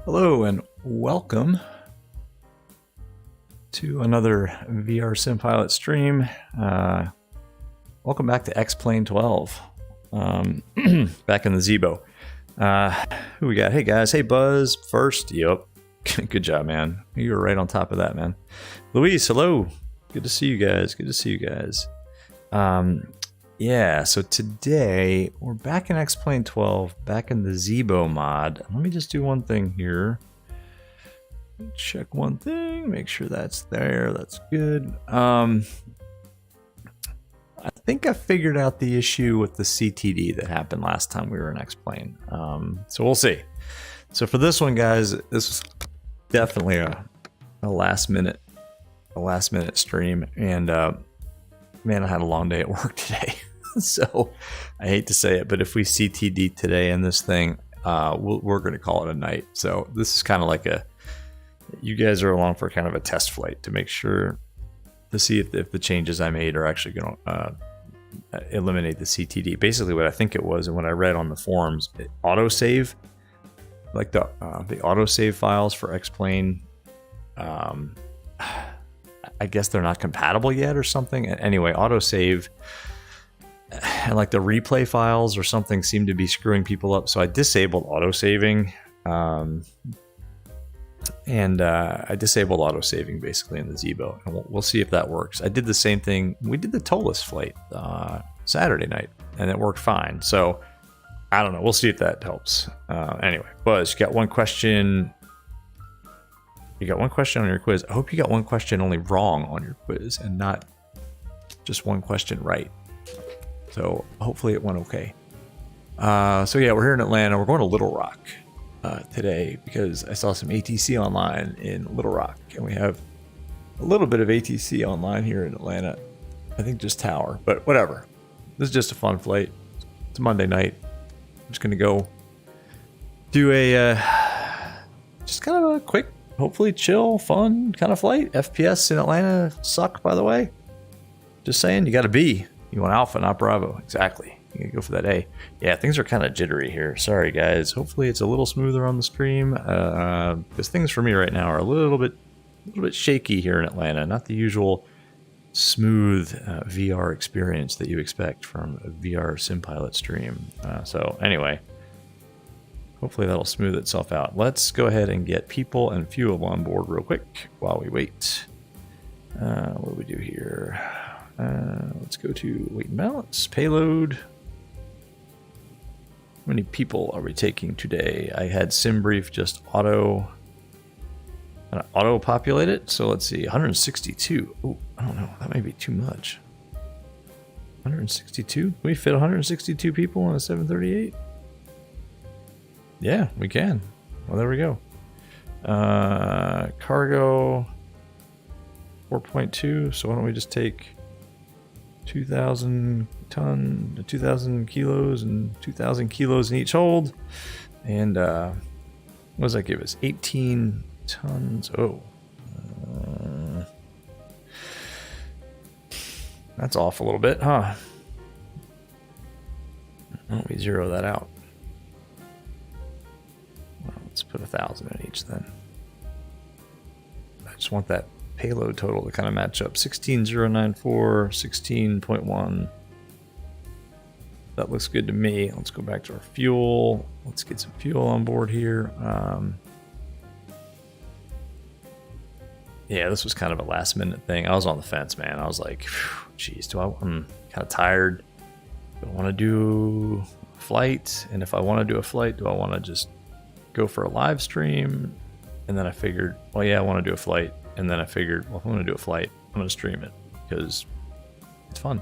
Hello and welcome to another VR+VATSIM pilot stream. Welcome back to X-Plane 12. Back in the Zibo. Who we got? Hey guys, hey Buzz first. Yep. Good job, man. You were right on top of that, man. Luis, hello. Good to see you guys. Good to see you guys. Yeah, so today we're back in X-Plane 12, back in the Zibo mod. Let me just do one thing here. Check one thing, make sure that's there. That's good. I think I figured out the issue with the CTD that happened last time we were in X-Plane. So we'll see. So for this one, guys, this was definitely a last minute stream, and man, I had a long day at work today. So I hate to say it, but if we CTD today in this thing, we're going to call it a night. So this is kind of like you guys are along for kind of a test flight to make sure to see if the changes I made are actually going to eliminate the CTD. Basically what I think it was, and what I read on the forums, autosave, like the autosave files for X-Plane, I guess they're not compatible yet or something. Anyway, autosave and like the replay files or something seem to be screwing people up. So I disabled autosaving, and I disabled autosaving basically in the Zibo, and we'll see if that works. I did the same thing. We did the TOLUS flight Saturday night, and it worked fine. So I don't know. We'll see if that helps. Anyway, Buzz, you got one question. You got one question on your quiz. I hope you got one question only wrong on your quiz and not just one question right. So hopefully it went okay. So yeah, we're here in Atlanta. We're going to Little Rock today because I saw some ATC online in Little Rock, and we have a little bit of ATC online here in Atlanta. I think just Tower, but whatever. This is just a fun flight. It's a Monday night. I'm just gonna go do a just kind of a quick, hopefully chill, fun kind of flight. FPS in Atlanta suck, by the way. Just saying, you got to be. You want Alpha, not Bravo. Exactly. You gotta go for that A. Yeah, things are kind of jittery here. Sorry, guys. Hopefully it's a little smoother on the stream. Because things for me right now are a little bit shaky here in Atlanta. Not the usual smooth VR experience that you expect from a VR sim pilot stream. So anyway, hopefully that'll smooth itself out. Let's go ahead and get people and fuel on board real quick while we wait. What do we do here? Let's go to weight and balance, payload. How many people are we taking today? I had SimBrief just auto populate it. So let's see, 162. Oh, I don't know. That might be too much. 162? Can we fit 162 people on a 738? Yeah, we can. Well, there we go. Cargo 4.2. So why don't we just take 2,000 kilos and 2,000 kilos in each hold. And what does that give us? 18 tons. Oh. That's off a little bit, huh? Why don't we zero that out? Well, let's put 1,000 in each then. I just want that payload total to kind of match up. 16,094, 16.1. That looks good to me. Let's go back to our fuel. Let's get some fuel on board here. Yeah, this was kind of a last minute thing. I was on the fence, man. I was like, geez, I'm kind of tired. Do I want to do a flight? And if I want to do a flight, do I want to just go for a live stream? And then I figured, well, yeah, I want to do a flight. And then I figured, well, if I'm going to do a flight, I'm going to stream it because it's fun.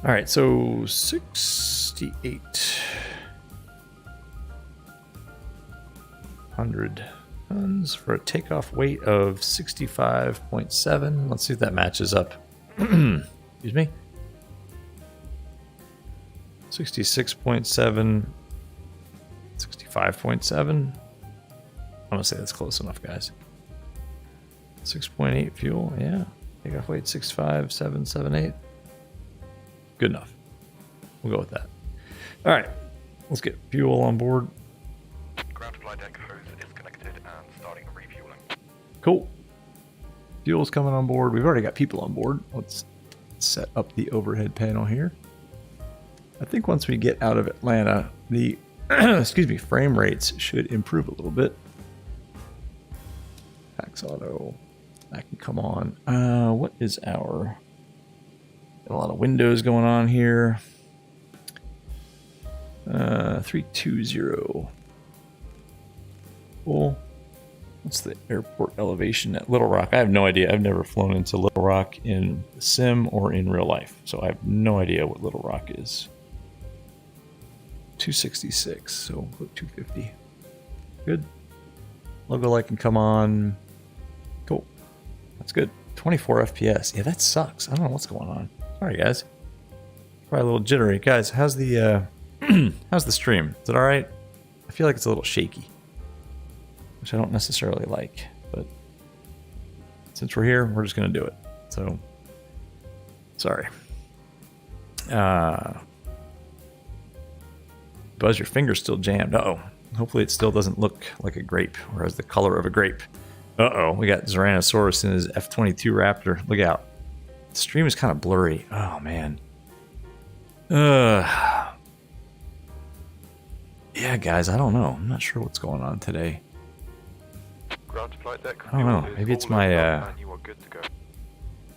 All right, so 6800. tons for a takeoff weight of 65.7. Let's see if that matches up. Excuse me. 66.7. 65.7. I'm gonna say that's close enough, guys. 6.8 fuel, yeah. Takeoff weight 65778. Good enough. We'll go with that. All right, let's get fuel on board. Ground flight deck hose is connected and starting refueling. Cool. Fuel's coming on board. We've already got people on board. Let's set up the overhead panel here. I think once we get out of Atlanta, the excuse me, frame rates should improve a little bit. Pax Auto, that can come on. What is our... Got a lot of windows going on here. 320. Cool. What's the airport elevation at Little Rock? I have no idea. I've never flown into Little Rock in the sim or in real life, so I have no idea what Little Rock is. 266, so we'll put 250. Good. Logo light can come on. Cool. That's good. 24 FPS. Yeah, that sucks. I don't know what's going on. Sorry, guys. Probably a little jittery. Guys, how's the how's the stream? Is it all right? I feel like it's a little shaky, which I don't necessarily like, but since we're here, we're just gonna do it. So, sorry. Buzz, your finger's still jammed. Uh-oh. Hopefully it still doesn't look like a grape or has the color of a grape. Uh-oh. We got Tyrannosaurus in his F-22 Raptor. Look out. The stream is kind of blurry. Oh, man. Yeah, guys, I don't know. I'm not sure what's going on today. Ground flight deck. I don't know. Maybe it's my you are good to go.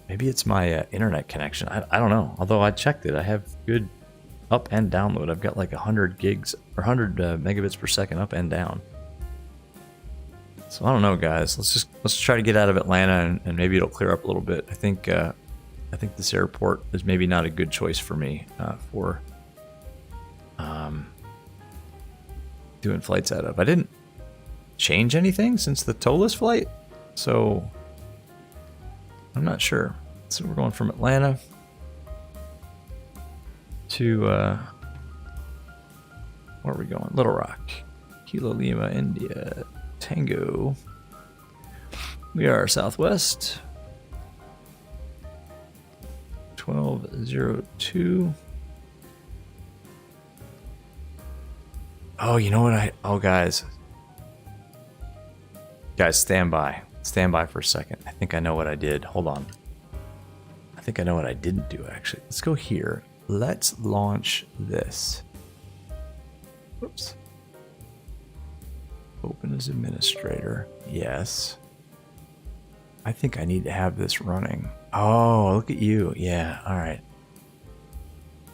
maybe it's my internet connection. I don't know. Although I checked it, I have good up and download. I've got like 100 gigs or 100 megabits per second up and down. So I don't know, guys. Let's try to get out of Atlanta and maybe it'll clear up a little bit. I think this airport is maybe not a good choice for me for doing flights out of. I didn't change anything since the tolless flight, so I'm not sure. So we're going from Atlanta to where are we going? Little Rock, Kilo Lima, India, Tango. We are southwest. 1202. Oh, you know what guys, stand by for a second. I think I know what I did. Hold on. I think I know what I didn't do, actually. Let's go here. Let's launch this. Whoops. Open as administrator. Yes. I think I need to have this running. Oh, look at you. Yeah, all right.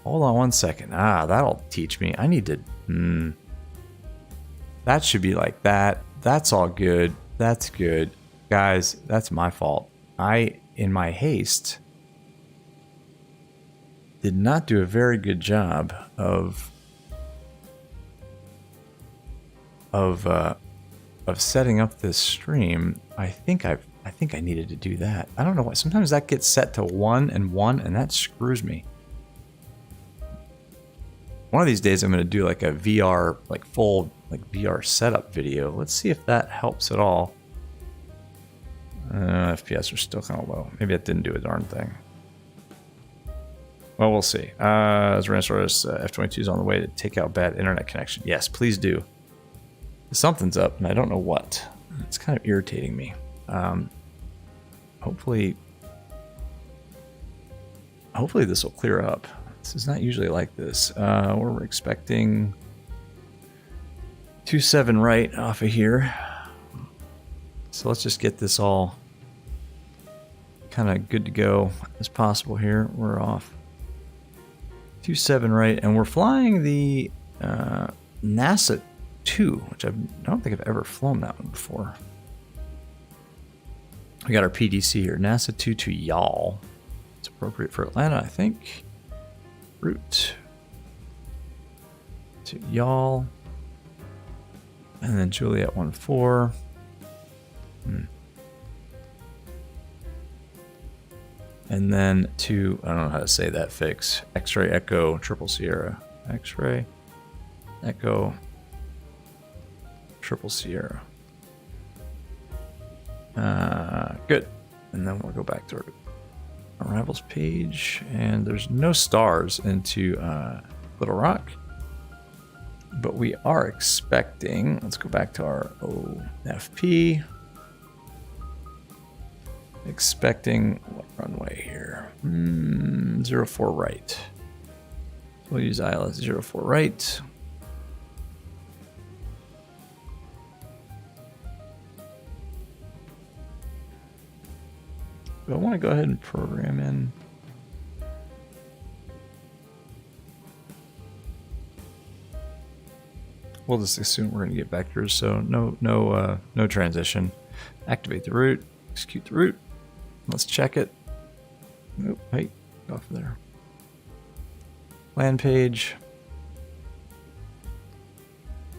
Hold on one second. That'll teach me. I need to... That should be like that. That's all good. That's good. Guys, that's my fault. I, in my haste, did not do a very good job of setting up this stream. I think I needed to do that. I don't know why. Sometimes that gets set to 1 and that screws me. One of these days I'm going to do like a VR, like full like VR setup video. Let's see if that helps at all. FPS are still kind of low. Maybe that didn't do a darn thing. Well, we'll see. Tyrannosaurus F-22 is on the way to take out bad internet connection. Yes, please do. Something's up, and I don't know what. It's kind of irritating me. Hopefully this will clear up. This is not usually like this. We're expecting 27 right off of here. So let's just get this all kind of good to go as possible here. We're off 27 right, and we're flying the NASA 2, which I don't think I've ever flown that one before. We got our PDC here, NASA 2 to y'all. It's appropriate for Atlanta, I think. Route to y'all. And then Juliet 14. And then to, I don't know how to say that fix. X-ray Echo Triple Sierra. X-ray Echo Triple Sierra. Good. And then we'll go back to our arrivals page. And there's no stars into Little Rock. But we are expecting, let's go back to our OFP. Expecting what runway here? 04 right. We'll use ILS 04 right. But I want to go ahead and program in. We'll just assume we're going to get vectors, so no transition. Activate the route, execute the route. Let's check it. Nope, hey, go off there. Plan page.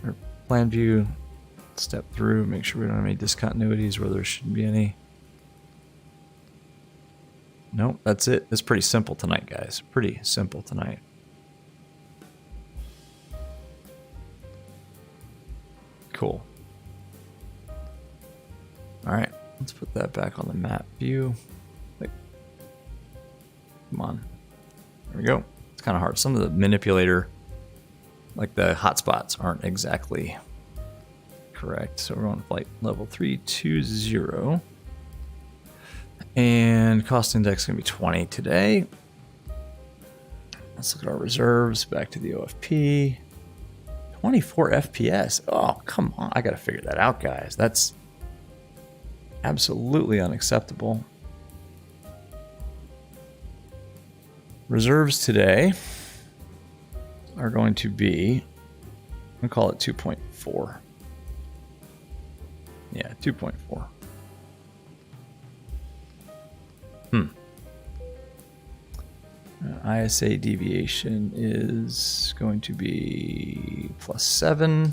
Or plan view. Step through, make sure we don't have any discontinuities where there shouldn't be any. Nope, that's it. It's pretty simple tonight, guys. Pretty simple tonight. Cool. All right, let's put that back on the map view. Wait. Come on. There we go. It's kind of hard. Some of the manipulator, like the hotspots, aren't exactly correct. So we're on flight level 320. And cost index is going to be 20 today. Let's look at our reserves. Back to the OFP. 24 FPS. Oh, come on. I got to figure that out, guys. That's absolutely unacceptable. Reserves today are going to be, I'm going to call it 2.4. Yeah, 2.4. ISA deviation is going to be +7.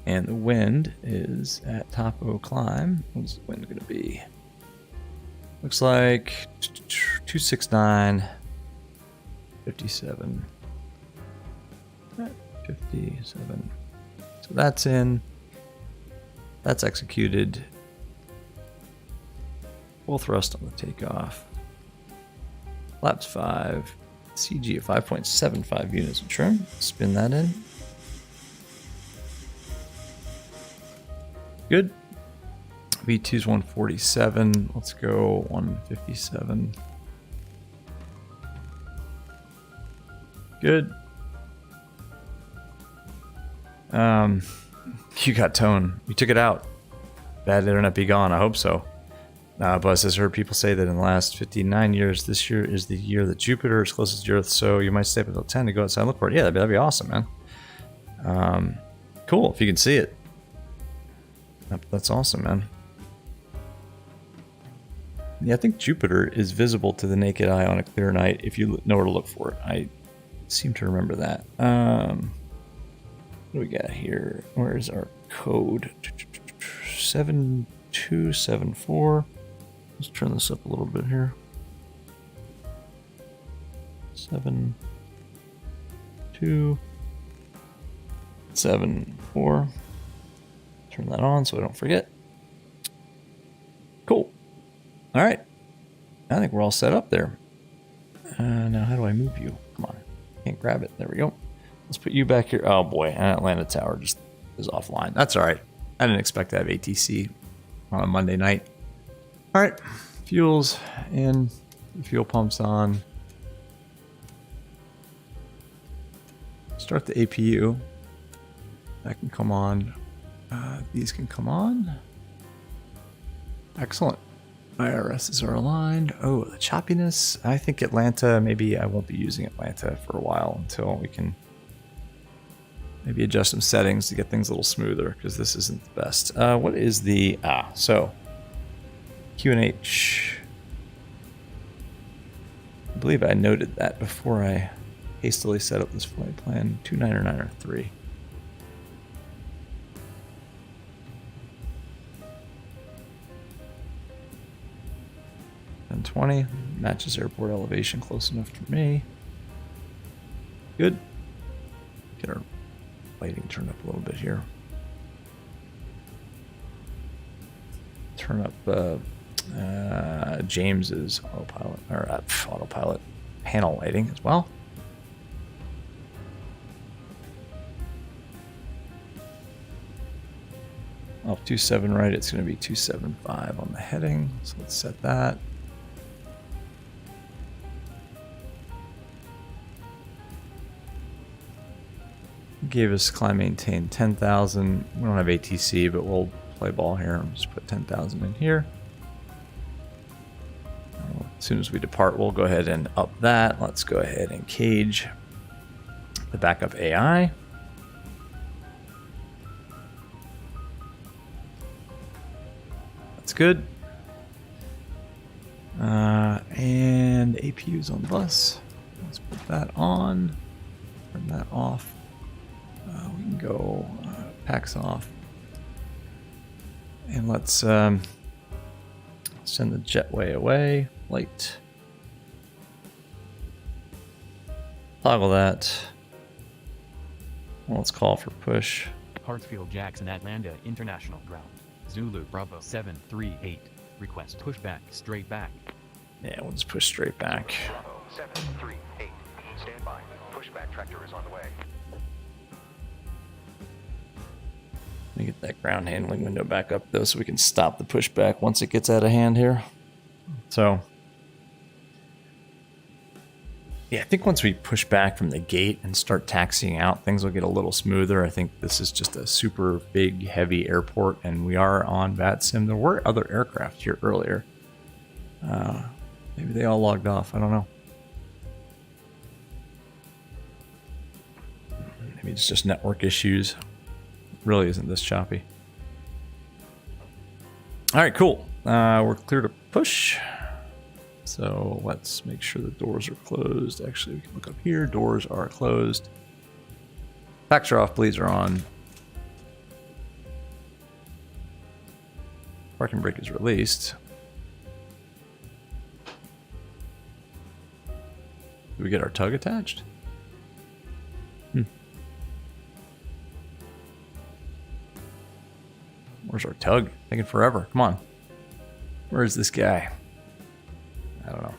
And the wind is at topo climb. What's the wind going to be? Looks like 269, 57, 57. So that's in. That's executed. Full thrust on the takeoff. Flaps 5. CG at 5.75 units of trim. Spin that in. Good. V2's 147. Let's go 157. Good. You got tone. You took it out. Bad internet be gone. I hope so. Buzz has heard people say that in the last 59 years, this year is the year that Jupiter is closest to Earth, so you might stay up until 10 to go outside and look for it. Yeah, that'd be awesome, man. Cool, if you can see it. That's awesome, man. Yeah, I think Jupiter is visible to the naked eye on a clear night if you know where to look for it. I seem to remember that. What do we got here? Where's our code? 7274. Let's turn this up a little bit here. 7274. Turn that on so I don't forget. Cool. All right. I think we're all set up there. Now, how do I move you? Come on. Can't grab it. There we go. Let's put you back here. Oh, boy. Atlanta Tower just is offline. That's all right. I didn't expect to have ATC on a Monday night. All right. Fuel's in. The fuel pump's on. Start the APU. That can come on. These can come on. Excellent. IRSs are aligned. Oh, the choppiness. I think Atlanta, maybe I won't be using Atlanta for a while until we can maybe adjust some settings to get things a little smoother, because this isn't the best. What is the... so QNH. I believe I noted that before I hastily set up this flight plan. 29 or 9 or 3. 1020 matches airport elevation close enough for me. Good. Get our lighting turned up a little bit here. Turn up James's autopilot or autopilot panel lighting as well. Off 27 right, it's going to be 275 on the heading. So let's set that. Gave us climb maintain 10,000. We don't have ATC, but we'll play ball here and just put 10,000 in here. As soon as we depart, we'll go ahead and up that. Let's go ahead and cage the backup AI. That's good. And APU's on the bus. Let's put that on. Turn that off. We can go packs off. And let's send the jetway away. Light. Toggle that. Well, let's call for push. Hartsfield Jackson Atlanta International Ground. Zulu Bravo 738. Request pushback straight back. Yeah, we'll just push straight back. Bravo 738. Stand by. Pushback tractor is on the way. Let me get that ground handling window back up though so we can stop the pushback once it gets out of hand here. So yeah, I think once we push back from the gate and start taxiing out, things will get a little smoother. I think this is just a super big, heavy airport, and we are on VATSIM. There were other aircraft here earlier. Maybe they all logged off. I don't know. Maybe it's just network issues. Really isn't this choppy. All right, cool. We're clear to push. So let's make sure the doors are closed. Actually, we can look up here. Doors are closed. Packs are off. Bleeds are on. Parking brake is released. Do we get our tug attached? Where's our tug? Taking forever. Come on. Where is this guy? I don't know.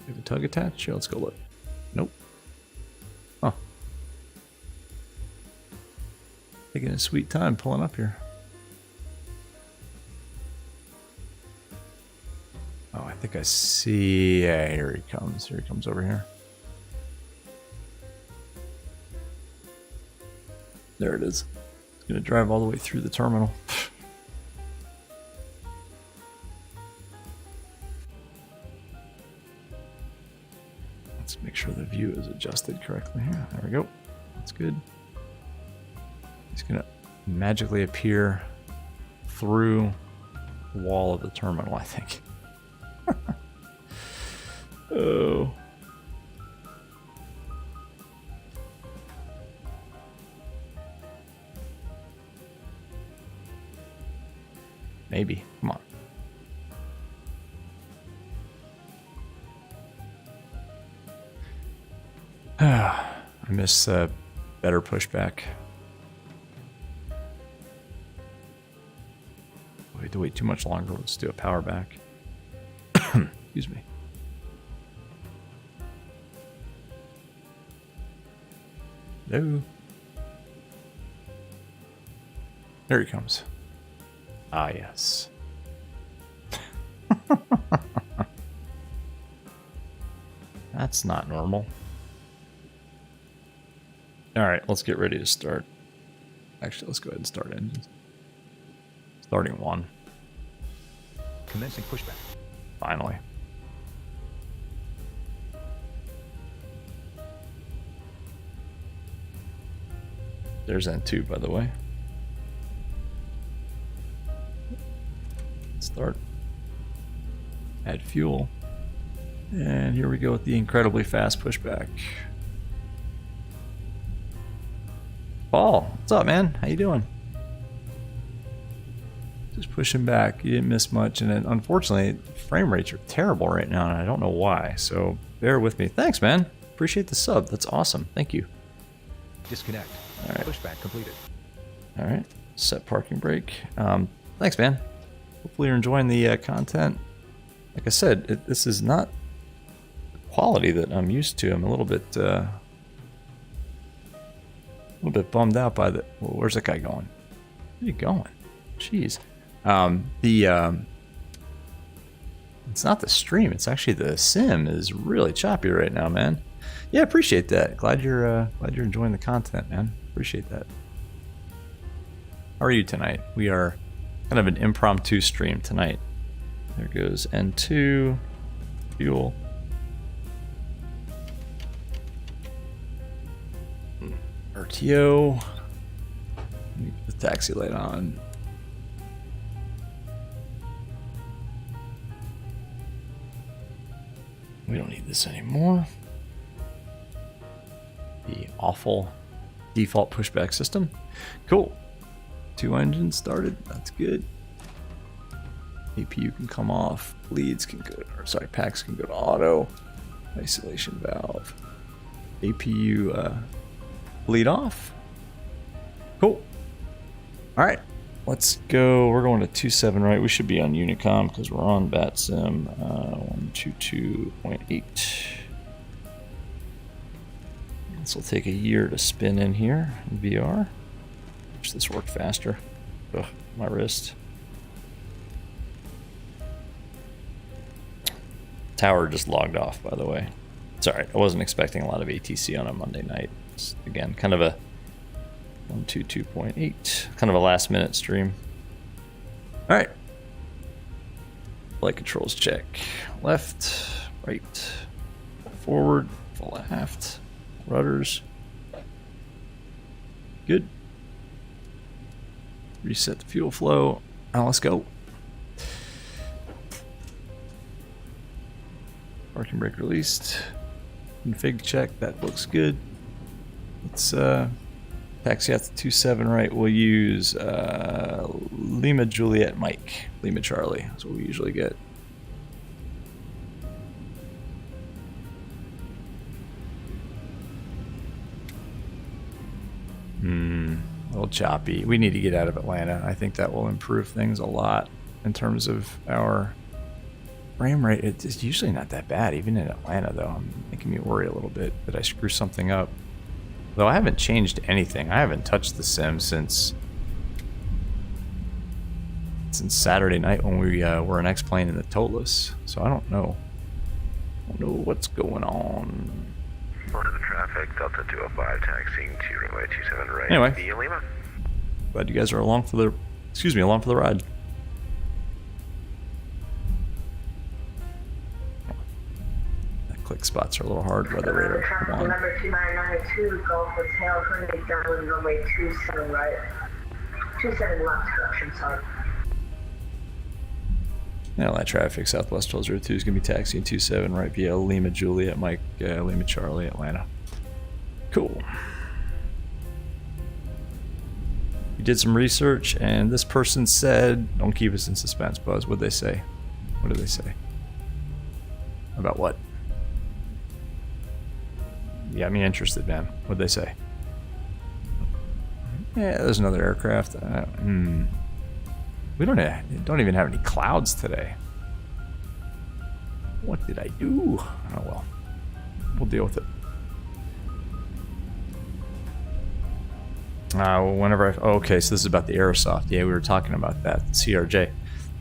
We have a tug attached? Yeah, let's go look. Nope. Huh. Taking a sweet time pulling up here. Oh, I think I see. Yeah, here he comes. Here he comes over here. There it is. It's going to drive all the way through the terminal. Let's make sure the view is adjusted correctly here. There we go. That's good. He's going to magically appear through the wall of the terminal, I think. Oh. Maybe. Come on. I miss better pushback. We had to wait too much longer. Let's do a power back. Excuse me. Hello. There he comes. Ah, yes. That's not normal. All right, let's get ready to start. Actually, let's go ahead and start engines. Starting one. Commencing pushback. Finally. There's N2, by the way. Start. Add fuel. And here we go with the incredibly fast pushback. Paul, what's up, man? How you doing? Just pushing back. You didn't miss much. And then, unfortunately, frame rates are terrible right now, and I don't know why. So bear with me. Thanks, man. Appreciate the sub. That's awesome. Thank you. Disconnect. All right. Pushback completed. All right. Set parking brake. Thanks, man. Hopefully you're enjoying the content. Like I said, this is not the quality that I'm used to. I'm a little bit bummed out by the. Well, where's that guy going? Where are you going? Jeez. It's not the stream. It's actually the sim is really choppy right now, man. Yeah, appreciate that. Glad you're enjoying the content, man. Appreciate that. How are you tonight? We are kind of an impromptu stream tonight. There goes N2 fuel. RTO. Let me put the taxi light on. We don't need this anymore. The awful default pushback system. Cool. 2 engines started. That's good. APU can come off. Leads can go, or sorry, packs can go to auto. Isolation valve. APU bleed off. Cool. All right. Let's go. We're going to 2.7, right? We should be on Unicom because we're on VATSIM 122.8. This will take a year to spin in here in VR. Wish this worked faster. Ugh, my wrist. Tower just logged off, by the way. It's alright. I wasn't expecting a lot of ATC on a Monday night. It's, again, kind of a 122.8. Kind of a last minute stream. Alright. Flight controls check. Left, right, forward, full aft, rudders. Good. Reset the fuel flow. Now let's go. Parking brake released. Config check. That looks good. Let's taxi out to 2.7 right. We'll use Lima Juliet Mike. Lima Charlie. That's what we usually get. A little choppy. We need to get out of Atlanta. I think that will improve things a lot in terms of our frame rate. It's usually not that bad, even in Atlanta, though. I'm making me worry a little bit that I screw something up. Though I haven't changed anything. I haven't touched the sim since Saturday night when we were an X-Plane in the Totless. So I don't know. I don't know what's going on. Into the traffic, Delta 205 taxiing to runway 27 right. Anyway, via Lima. glad you guys are along for the ride. That click spots are a little hard. Weather radar. Come on. Number 2992, Gulf Hotel, currently downwind runway 27 right. 27 left, correction, sorry. Now that traffic, Southwest 1202 is going to be taxiing 27 right via Lima Juliet Mike, Lima Charlie, Atlanta. Cool. We did some research, and this person said, don't keep us in suspense, Buzz. What'd they say? What did they say? About what? You got me interested, man. What'd they say? Yeah, there's another aircraft. We don't even have any clouds today. What did I do? Oh well. We'll deal with it. Okay, so this is about the Aerosoft. Yeah, we were talking about that. CRJ.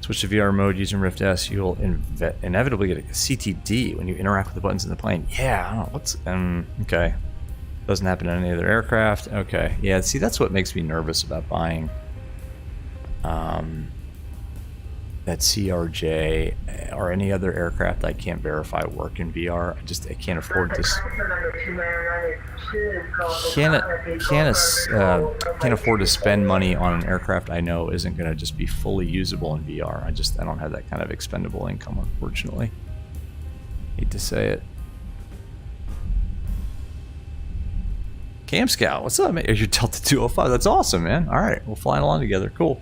Switch to VR mode using Rift S. You'll inevitably get a CTD when you interact with the buttons in the plane. Yeah, I don't know. What's... okay. Doesn't happen on any other aircraft. Okay. Yeah, see, that's what makes me nervous about buying that CRJ or any other aircraft I can't verify work in VR. I can't afford this. Can't afford to spend money on an aircraft I know isn't going to just be fully usable in VR. I don't have that kind of expendable income, unfortunately. Hate to say it. Cam Scout, what's up, man? You're Delta 205. That's awesome, man. All right, we're flying along together. Cool.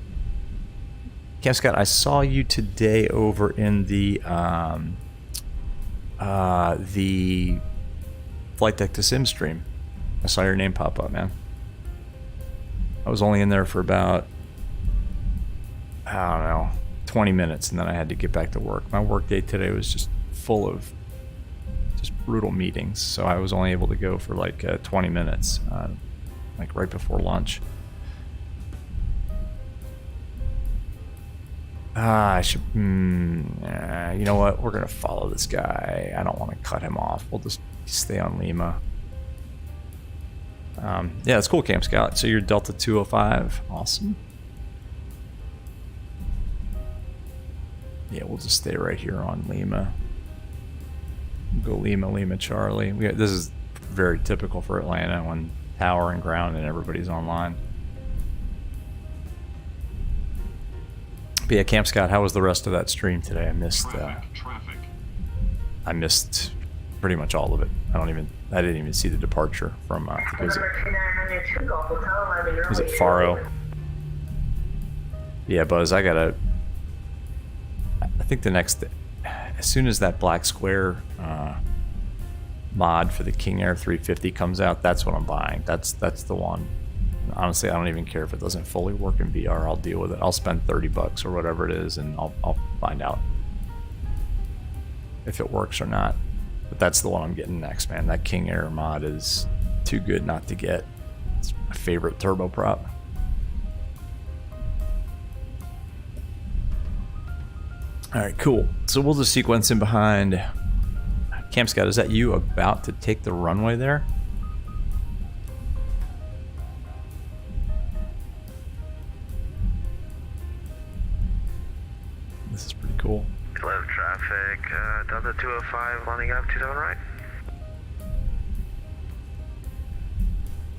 Cam Scott, I saw you today over in the Flight Deck to Sim stream. I saw your name pop up, man. I was only in there for about, I don't know, 20 minutes, and then I had to get back to work. My work day today was just full of just brutal meetings, so I was only able to go for like 20 minutes, like right before lunch. I should, you know what, we're gonna follow this guy. I don't want to cut him off. We'll just stay on Lima. Yeah, it's cool, Camp Scout. So you're Delta 205, awesome. Yeah, we'll just stay right here on Lima. Go Lima, Lima, Charlie. This is very typical for Atlanta when tower and ground and everybody's online. But yeah, Camp Scott, how was the rest of that stream today? I missed pretty much all of it. I didn't even see the departure from was it Faro? Yeah, Buzz, I think the next, as soon as that black square mod for the King Air 350 comes out, that's what I'm buying. That's the one. Honestly, I don't even care if it doesn't fully work in VR. I'll deal with it. I'll spend $30 or whatever it is, and I'll find out if it works or not. But that's the one I'm getting next, man. That King Air mod is too good not to get. It's my favorite turboprop. All right, cool. So we'll just sequence in behind. Camp Scout, is that you about to take the runway there? This is pretty cool. Left traffic, Delta 205 lining up, 27 right.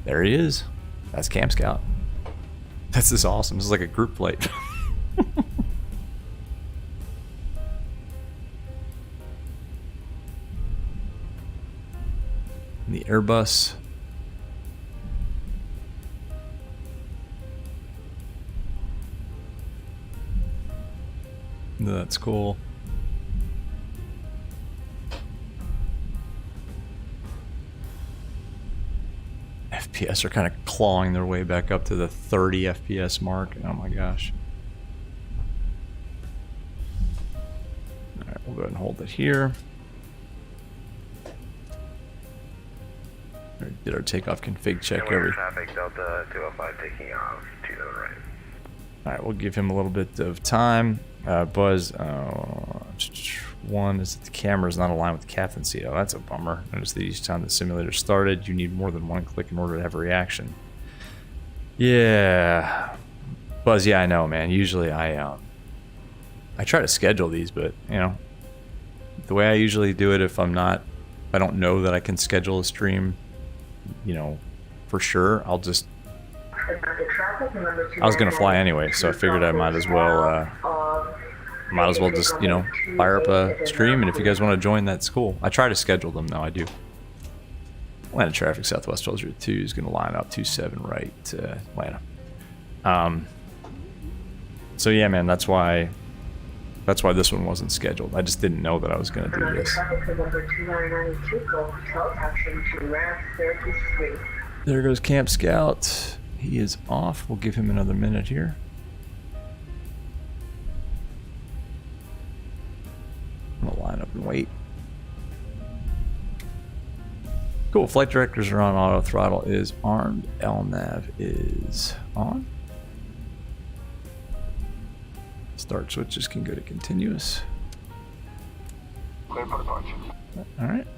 There he is. That's Camp Scout. This is awesome. This is like a group flight. The Airbus. That's cool. FPS are kind of clawing their way back up to the 30 FPS mark. Oh my gosh. Alright, we'll go ahead and hold it here. Did our takeoff config check everything. Traffic, Delta 205 taking off, 27 right. Alright, we'll give him a little bit of time. Buzz, one is that the camera is not aligned with the captain seat. Oh, that's a bummer. Notice that each time the simulator started, you need more than one click in order to have a reaction. Yeah. Buzz, yeah, I know, man. Usually I try to schedule these, but, you know, the way I usually do it, if I don't know that I can schedule a stream, you know, for sure, I'll just, I was gonna fly anyway, so I figured I might as well just, you know, fire up a stream, and if you guys want to join, that's cool. I try to schedule them, though, I do. Atlanta traffic, Southwest 1202 is gonna line up 27 right to Atlanta. So yeah, man, that's why this one wasn't scheduled. I just didn't know that I was gonna do this. There goes Camp Scout. He is off. We'll give him another minute here. I'm gonna line up and wait. Cool. Flight directors are on. Auto throttle is armed. LNAV is on. Start switches can go to continuous. Clear for departure. All right.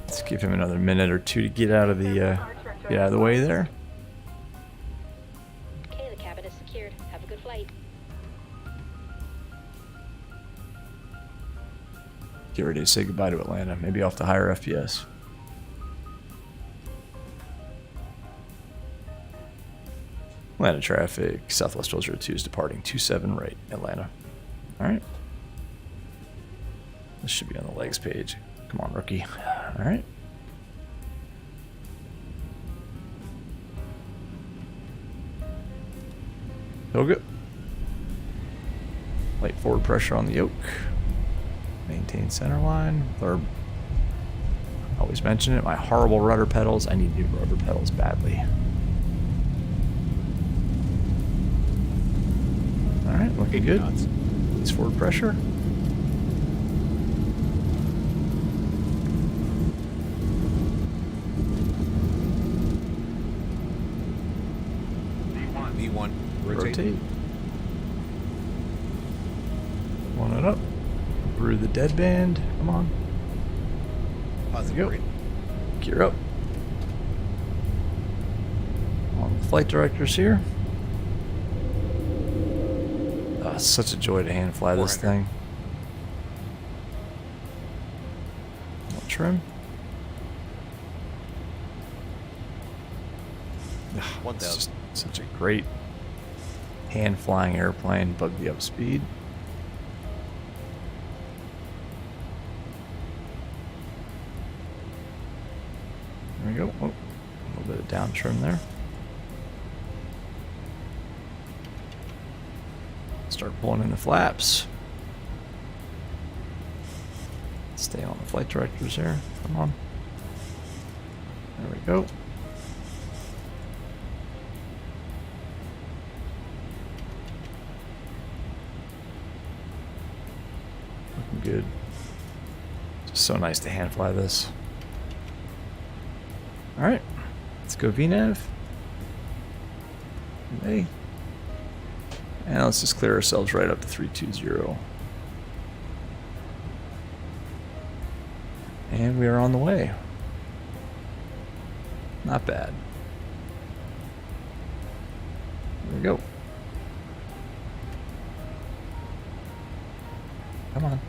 Let's give him another minute or two to get out of the way there. Okay, the cabin is secured. Have a good flight. Get ready to say goodbye to Atlanta. Maybe off to higher FPS. Atlanta traffic, Southwest 1202 is departing 27 right, Atlanta. Alright. This should be on the legs page. Come on, rookie. Alright. So good. Light forward pressure on the yoke. Maintain center line. Or always mention it. My horrible rudder pedals. I need new rudder pedals badly. All right, looking good. Release forward pressure. V1. Rotate. One it up. Through the dead band. Come on. Positive Go. green. Gear up. On the flight directors here. Oh, it's such a joy to hand fly this 400. thing. Little trim. Ugh, It's 1,000. just such a great hand flying airplane. Buggy up speed. There we go. Oh, a little bit of down trim there. Start pulling in the flaps. Stay on the flight directors here. Come on. There we go. Looking good. Just so nice to hand fly this. Alright, let's go VNAV. Hey. And let's just clear ourselves right up to 320. And we are on the way. Not bad. There we go. Come on.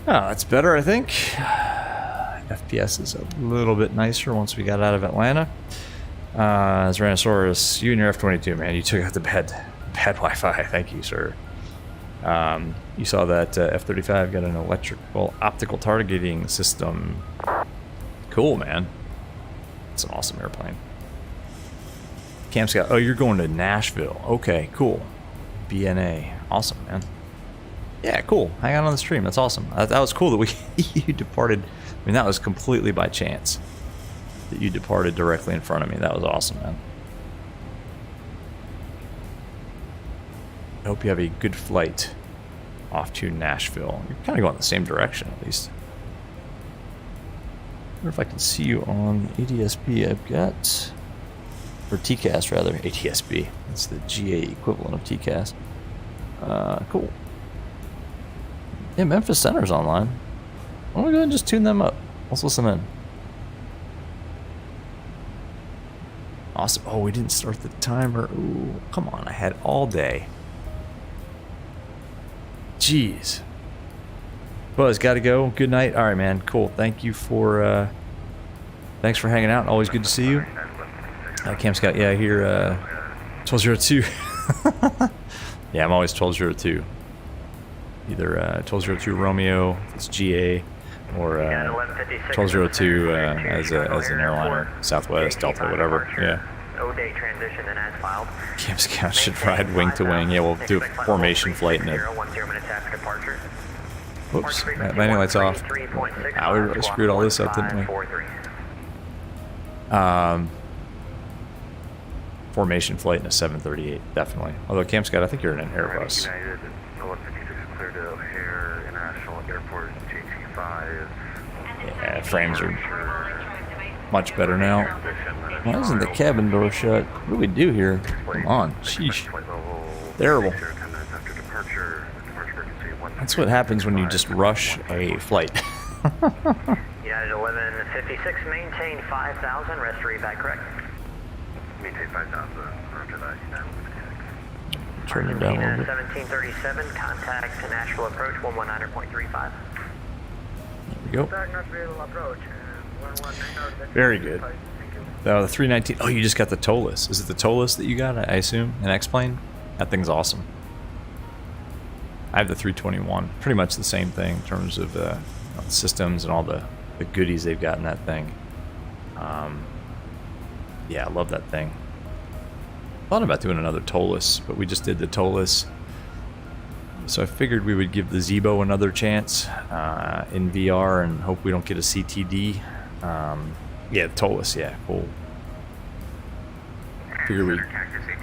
Oh, that's better, I think. FPS is a little bit nicer once we got out of Atlanta. Tyrannosaurus, you and your F-22, man, you took out the bad Wi-Fi. Thank you, sir. You saw that F-35 got an electrical optical targeting system. Cool, man. It's an awesome airplane. Cam Scout, oh, you're going to Nashville. Okay, cool. BNA, awesome, man. Yeah, cool. Hang out on the stream. That's awesome. That was cool that you departed. I mean, that was completely by chance that you departed directly in front of me. That was awesome, man. I hope you have a good flight off to Nashville. You're kind of going the same direction, at least. I wonder if I can see you on ADSB. I've got, or TCAS rather, ADSB. That's the GA equivalent of TCAS. Cool. Yeah, Memphis Center's online. Why don't we go ahead and just tune them up? Let's listen in. Awesome. Oh, we didn't start the timer. Ooh, come on. I had all day. Jeez. Buzz, gotta go. Good night. All right, man. Cool. Thank you for, thanks for hanging out. Always good to see you. Cam Scott, yeah, here, 1202. Yeah, I'm always 1202. Either 1202 Romeo, if it's GA, or 1202 as an airliner, Southwest, Delta, whatever. Yeah. O-Day transition and as filed. Cam Scout should ride wing to wing. Yeah, we'll do a formation flight in it. 10 minutes after departure. Whoops, landing lights off. Ah, we really screwed all this up, didn't we? Formation flight in a 738, definitely. Although Cam Scott, I think you're in an Airbus. United 1156 cleared to O'Hare International Airport JT5. Yeah, frames are much better now. Why isn't the cabin door shut? What do we do here? Come on, sheesh. Terrible. That's what happens when you just rush a flight. United 1156, maintain 5,000, rest reback correct. Maintain 5,000, after that, United. Turn it down a little bit. 1737, contact to Nashville approach 119.35. There we go. Very good. Oh, the 319. Oh, you just got the TOLUS. Is it the TOLUS that you got, I assume? An X-Plane? That thing's awesome. I have the 321. Pretty much the same thing in terms of systems and all the goodies they've got in that thing. Yeah, I love that thing. Thought about doing another tolless, but we just did the tolless. So I figured we would give the Zibo another chance in VR and hope we don't get a CTD. Yeah, tolless, yeah, cool. Figured we'd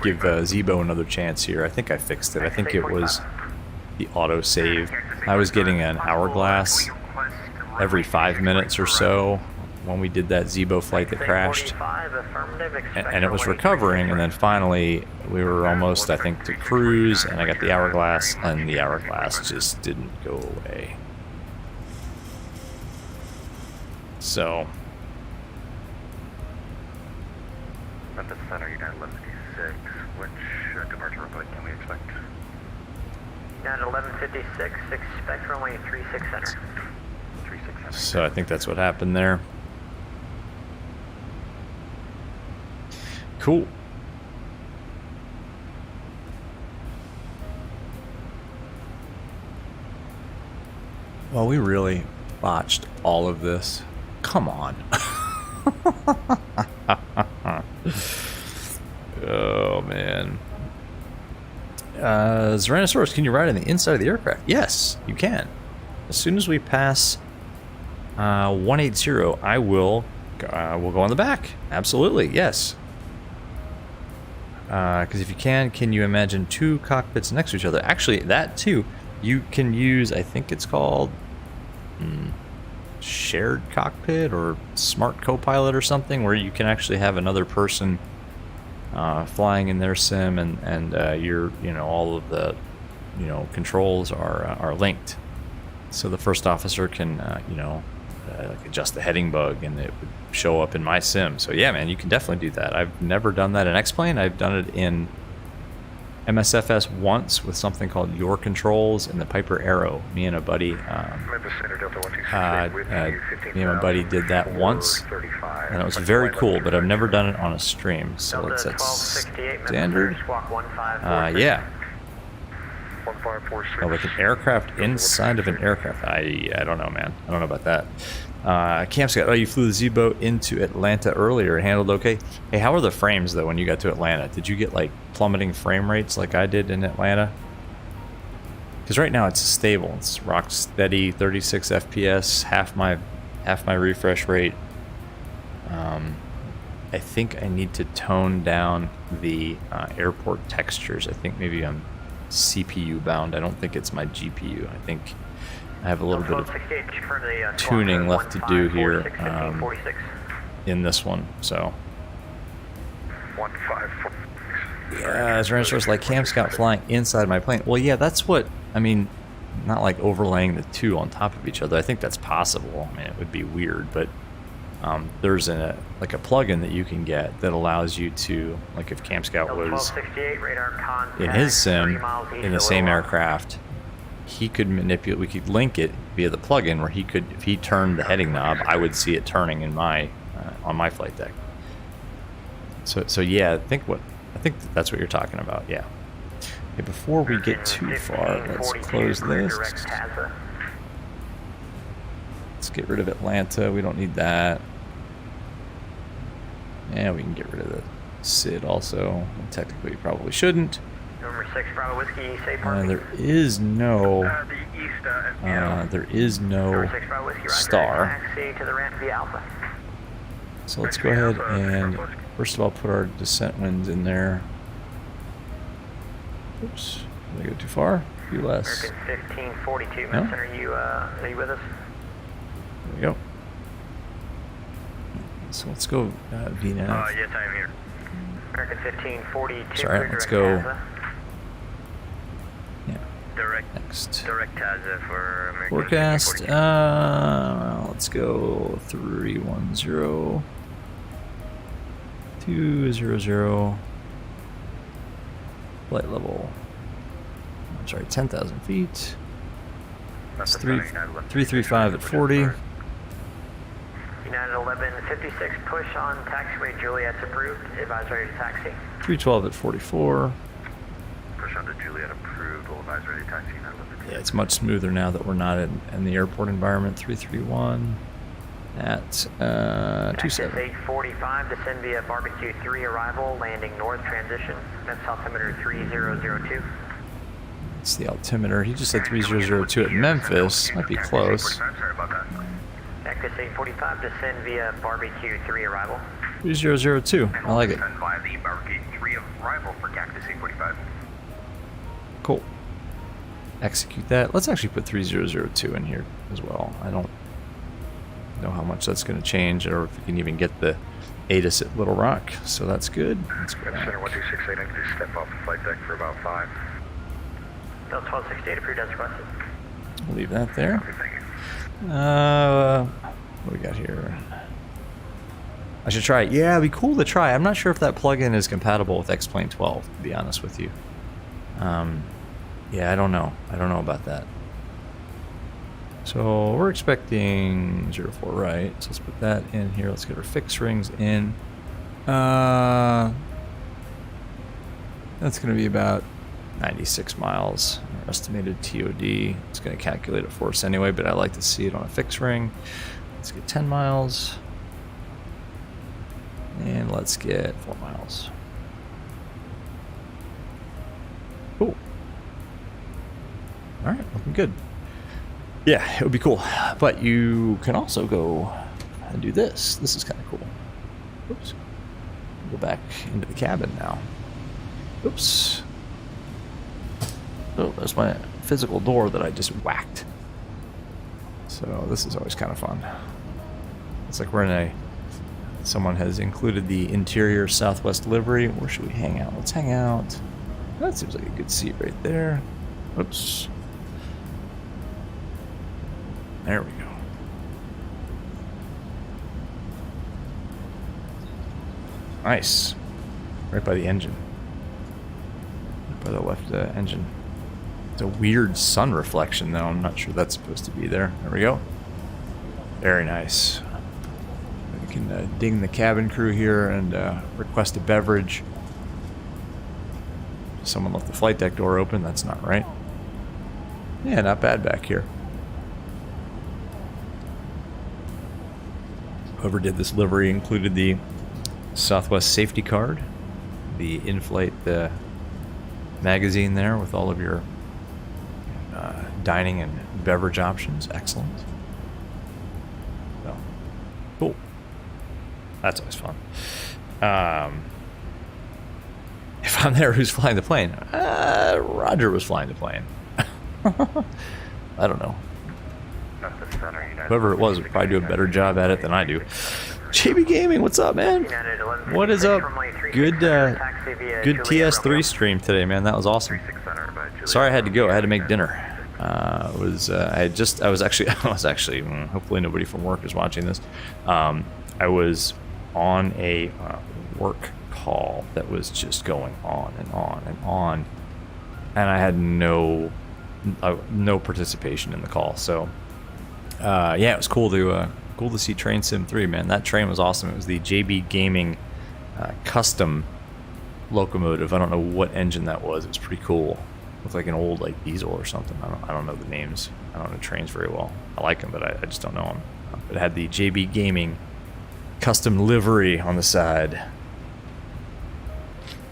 give Zibo another chance here. I think I fixed it. I think it was the auto save. I was getting an hourglass every 5 minutes or so when we did that Zibo flight that crashed, and it was recovering, and then finally we were almost, I think, to cruise, and I got the hourglass, and the hourglass just didn't go away. So Memphis Center, United 1156. Which departure runway can we expect? United 1156, expect runway 36 center. 36 center. So I think that's what happened there. Cool. Well, we really botched all of this. Come on. Oh, man. Tyrannosaurus, can you ride on the inside of the aircraft? Yes, you can. As soon as we pass 180, I will we'll go on the back. Absolutely, yes. Because if you can you imagine two cockpits next to each other? Actually, that too, you can use, I think it's called shared cockpit or smart co-pilot or something, where you can actually have another person flying in their sim, and your, all of the, controls are linked. So the first officer can, like adjust the heading bug, and it would show up in my sim. So yeah, man, you can definitely do that. I've never done that in X-Plane. I've done it in MSFS once with something called Your Controls and the Piper Arrow. Me and a buddy, did that once, and it was very cool. But I've never done it on a stream, so it's standard. Yeah. Oh, like an aircraft inside of an aircraft. I don't know, man. I don't know about that. Camp Scott, oh, you flew the Zibo into Atlanta earlier. It handled okay. Hey, how were the frames, though, when you got to Atlanta? Did you get, like, plummeting frame rates like I did in Atlanta? Because right now it's stable. It's rock steady, 36 FPS, half my refresh rate. I think I need to tone down the airport textures. I think maybe I'm CPU bound. I don't think it's my GPU. I think I have a little bit of tuning left to do here in this one. So yeah, as Tyrannosaurus, like Cam Scout flying inside my plane. Well, yeah, that's what I mean. Not like overlaying the two on top of each other. I think that's possible. I mean, it would be weird, but there's a plugin that you can get that allows you to, like, if Cam Scout was in his sim in the same aircraft, he could manipulate. We could link it via the plugin where he could, if he turned the heading knob, I would see it turning in my on my flight deck. So yeah, I think that's what you're talking about. Yeah. Okay, before we get too far, let's close this. Let's get rid of Atlanta. We don't need that. And we can get rid of the SID also. Technically, we probably shouldn't. Number 6, Bravo Whiskey, safe parking. There is no star. Taxi to the ramp via Alpha. So let's go ahead and first of all put our descent winds in there. Oops, did I go too far? A few less. American 1542, No? Mason, are you with us? There we go. So let's go VNAV. Yes, I am here. American 1542. Sorry, let's go. Yeah. Next. Direct TASA for American Forecast. Let's go 310 200. Flight level. I'm sorry, 10,000 feet. It's 335 at 40. United 1156, push on taxiway Juliet's approved. Advise ready to taxi. 312 at 44. Push on to Juliet approved. Will advise ready to taxi. Yeah, it's much smoother now that we're not in the airport environment. 331. at Access 27. 845, descend via barbecue 3 arrival, landing north transition. That's altimeter 3002. It's the altimeter. He just said 3002 at Memphis. Might be close. Sorry about that. Access 845, descend via barbecue 3 arrival. 3002. I like it. Send by the barbecue 3 arrival for Cactus 845. Cool. Execute that. Let's actually put 3002 in here as well. I don't know how much that's going to change, or if we can even get the ATIS at Little Rock. So that's good. Let's go back. Center 1268, I can just step off the flight deck for about 5. Delta 1268, approved as requested. We'll leave that there. Okay, thank you. What do we got here? I should try it. Yeah, it'd be cool to try. I'm not sure if that plugin is compatible with X-Plane 12, to be honest with you. Yeah, I don't know. I don't know about that. So we're expecting 04 right. So let's put that in here. Let's get our fix rings in. That's going to be about 96 miles. Our estimated TOD. It's going to calculate it for us anyway, but I like to see it on a fix ring. Let's get 10 miles. And let's get 4 miles. Cool. Alright, looking good. Yeah, it would be cool. But you can also go and do this. This is kind of cool. Oops. Go back into the cabin now. Oops. Oh, there's my physical door that I just whacked. So this is always kind of fun. It's like we're in a... Someone has included the interior Southwest livery. Where should we hang out? Let's hang out. That seems like a good seat right there. Oops. There we go. Nice. Right by the engine. Right by the left engine. It's a weird sun reflection though. I'm not sure that's supposed to be there. There we go. Very nice. We can ding the cabin crew here and request a beverage. Someone left the flight deck door open. That's not right. Yeah, not bad back here. Whoever did this livery included the Southwest safety card, the in-flight magazine there with all of your dining and beverage options. Excellent. So, cool. That's always fun. If I'm there, who's flying the plane? Roger was flying the plane. I don't know. Whoever it was would probably do a better job at it than I do. JB Gaming, what's up, man? What is up? Good TS3 stream today, man. That was awesome. Sorry I had to go. I had to make dinner. I was actually, hopefully nobody from work is watching this. I was on a work call that was just going on and on and on, and I had no participation in the call. So yeah, it was cool to see Train Sim 3, man. That train was awesome. It was the JB Gaming custom locomotive. I don't know what engine that was. It was pretty cool. It looked like an old diesel or something. I don't know the names. I don't know trains very well. I like them, but I just don't know them. But it had the JB Gaming custom livery on the side.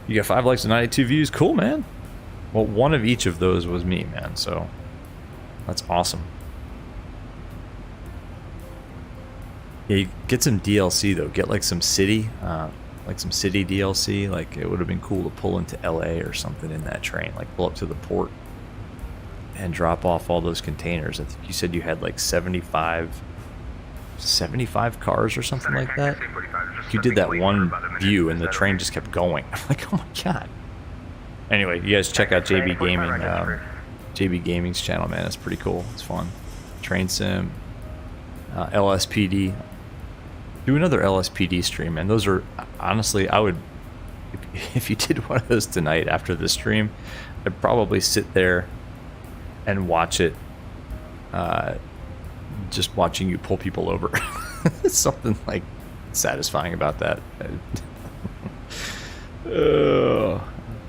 You got 5 likes and 92 views. Cool, man. Well, one of each of those was me, man. So that's awesome. Yeah, you get some DLC though. Get like some city DLC. Like it would have been cool to pull into LA or something in that train. Like pull up to the port and drop off all those containers. I think you said you had like 75 cars or something like that. You did that one view and the train just kept going. I'm like, oh my god. Anyway, you guys check out JB Gaming, JB Gaming's channel, man. It's pretty cool. It's fun. Train Sim, LSPD. Do another LSPD stream, man. Those are honestly, I would, if you did one of those tonight after the stream, I'd probably sit there and watch it. Just watching you pull people over. There's something like satisfying about that.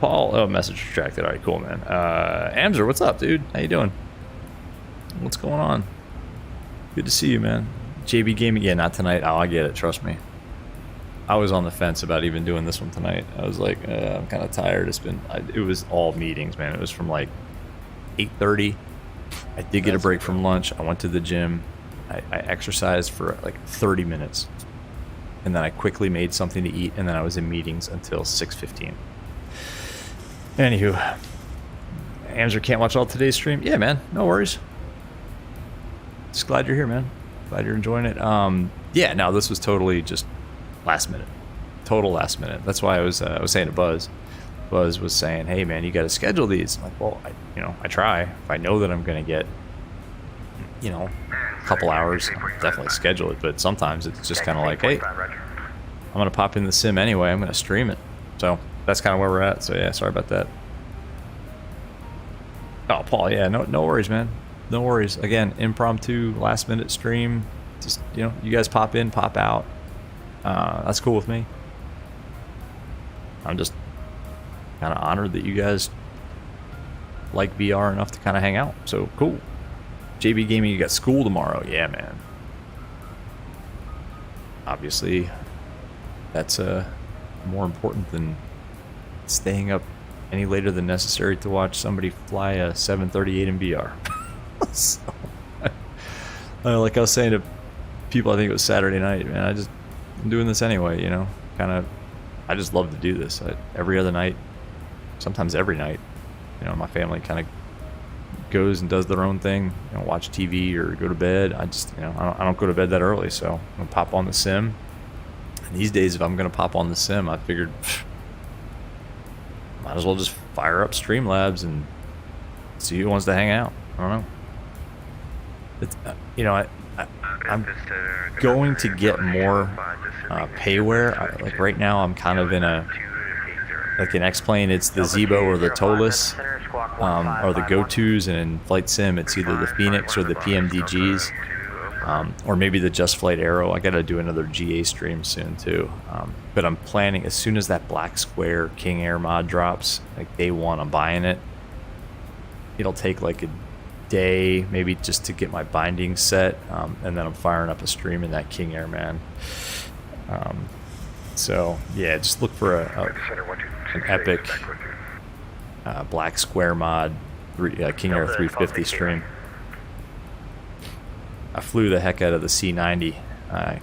Paul, message retracted. All right, cool, man. Amzer, what's up, dude? How you doing? What's going on? Good to see you, man. JB Gaming, yeah, not tonight. Oh, I get it. Trust me. I was on the fence about even doing this one tonight. I was like, I'm kind of tired. It was all meetings, man. It was from like 8:30. I did get a break from lunch. I went to the gym. I exercised for like 30 minutes. And then I quickly made something to eat. And then I was in meetings until 6:15. Anywho, Amzer can't watch all today's stream. Yeah, man. No worries. Just glad you're here, man. Glad you're enjoying it. Yeah, no, this was totally just last minute. Total last minute. That's why I was saying to Buzz. Buzz was saying, hey, man, you got to schedule these. I'm like, well, I try. If I know that I'm going to get, a couple hours, I'll definitely schedule it. But sometimes it's just kind of like, hey, I'm going to pop in the sim anyway. I'm going to stream it. So that's kind of where we're at. So, yeah, sorry about that. Oh, Paul, yeah, no worries, man. No worries. Again, impromptu, last-minute stream. Just, you guys pop in, pop out. That's cool with me. I'm just kind of honored that you guys like VR enough to kind of hang out. So, cool. JB Gaming, you got school tomorrow. Yeah, man. Obviously, that's more important than staying up any later than necessary to watch somebody fly a 738 in VR. So, like I was saying to people, I think it was Saturday night, man, I'm doing this anyway, I just love to do this. Every other night, sometimes every night, my family kind of goes and does their own thing, watch TV or go to bed. I don't go to bed that early, so I'm gonna pop on the sim. And these days, if I'm gonna pop on the sim, I figured might as well just fire up Streamlabs and see who wants to hang out. I don't know. It's, I'm going to get more payware. Like right now, I'm kind of in like in X-Plane, it's the Zibo or the Tolus, or the go-tos, and in Flight Sim, it's either the Phoenix or the PMDGs, or maybe the Just Flight Aero. I got to do another GA stream soon too. But I'm planning, as soon as that Black Square King Air mod drops, like day one, I'm buying it. It'll take like a day maybe just to get my bindings set, and then I'm firing up a stream in that King Air, man. So yeah, just look for an epic Black Square mod King Air 350 stream. I flew the heck out of the C90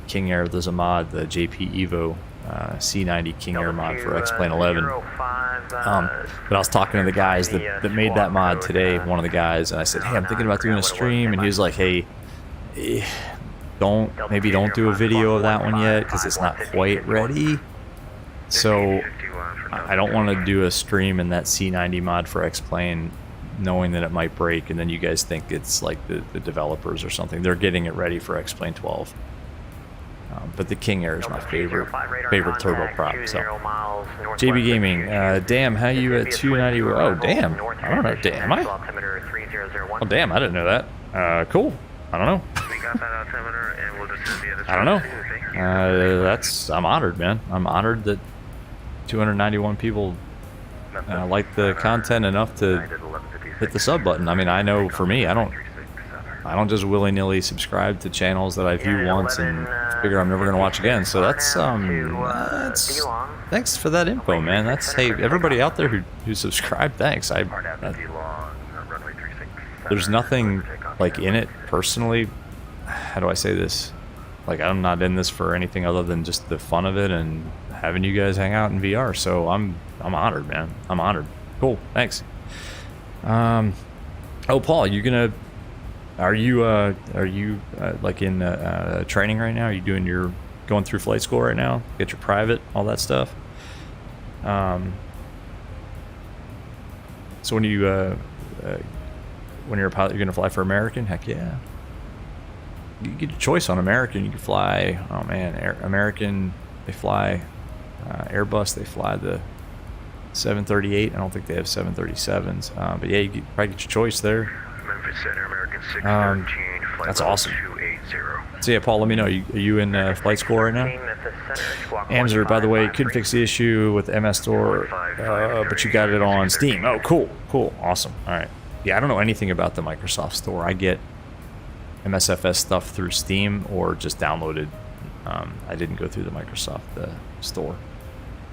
King Air. There's a mod, the JP Evo C90 King Air mod for X-Plane 11. But I was talking to the guys that made that mod today, one of the guys, and I said, hey, I'm thinking about doing a stream, and he was like, hey, don't do a video of that one yet because it's not quite ready. So I don't want to do a stream in that C90 mod for X-Plane knowing that it might break, and then you guys think it's like the developers or something. They're getting it ready for X-Plane 12. But the King Air is my favorite turboprop. So, JB Gaming, damn, how you at 290? Oh, damn. I don't know. Damn, I? Oh, damn, I didn't know that. Cool. I don't know. I don't know. I'm honored, man. I'm honored that 291 people like the content enough to hit the sub button. I mean, I know for me, I don't just willy-nilly subscribe to channels that I view once and figure I'm never going to watch again. So that's thanks for that info, man. Hey, everybody out there who subscribed, thanks. There's nothing like in it personally. How do I say this? Like, I'm not in this for anything other than just the fun of it and having you guys hang out in VR. So I'm honored, man. I'm honored. Cool. Thanks. Oh, Paul, are you like in training right now? Are you going through flight school right now? Get your private, all that stuff. So when you're a pilot, you're gonna fly for American? Heck yeah. You get a choice on American. You can fly. Oh man, American. They fly Airbus. They fly the 738. I don't think they have 737s. But yeah, you probably get your choice there. Memphis Center, American 613, flight that's awesome. 280. So yeah, Paul, let me know. Are you in flight school right now? Amzer, by the way, couldn't fix the issue with Easystore, but you got it on Steam. Oh, cool, awesome. All right. Yeah, I don't know anything about the Microsoft Store. I get MSFS stuff through Steam or just downloaded. I didn't go through the Microsoft store.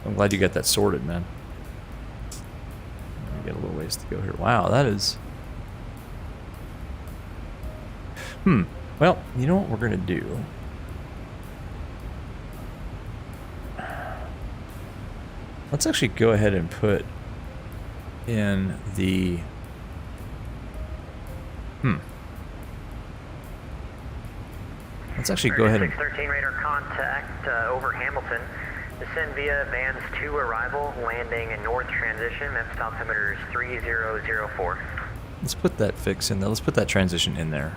I'm glad you got that sorted, man. We got a little ways to go here. Wow, that is... Well, you know what we're going to do? Let's actually go ahead and put in the... Let's actually go ahead and... 613 radar contact over Hamilton. Descend via Vans 2 arrival, landing in north transition. Maps altimeter is 3004. Let's put that fix in there. Let's put that transition in there.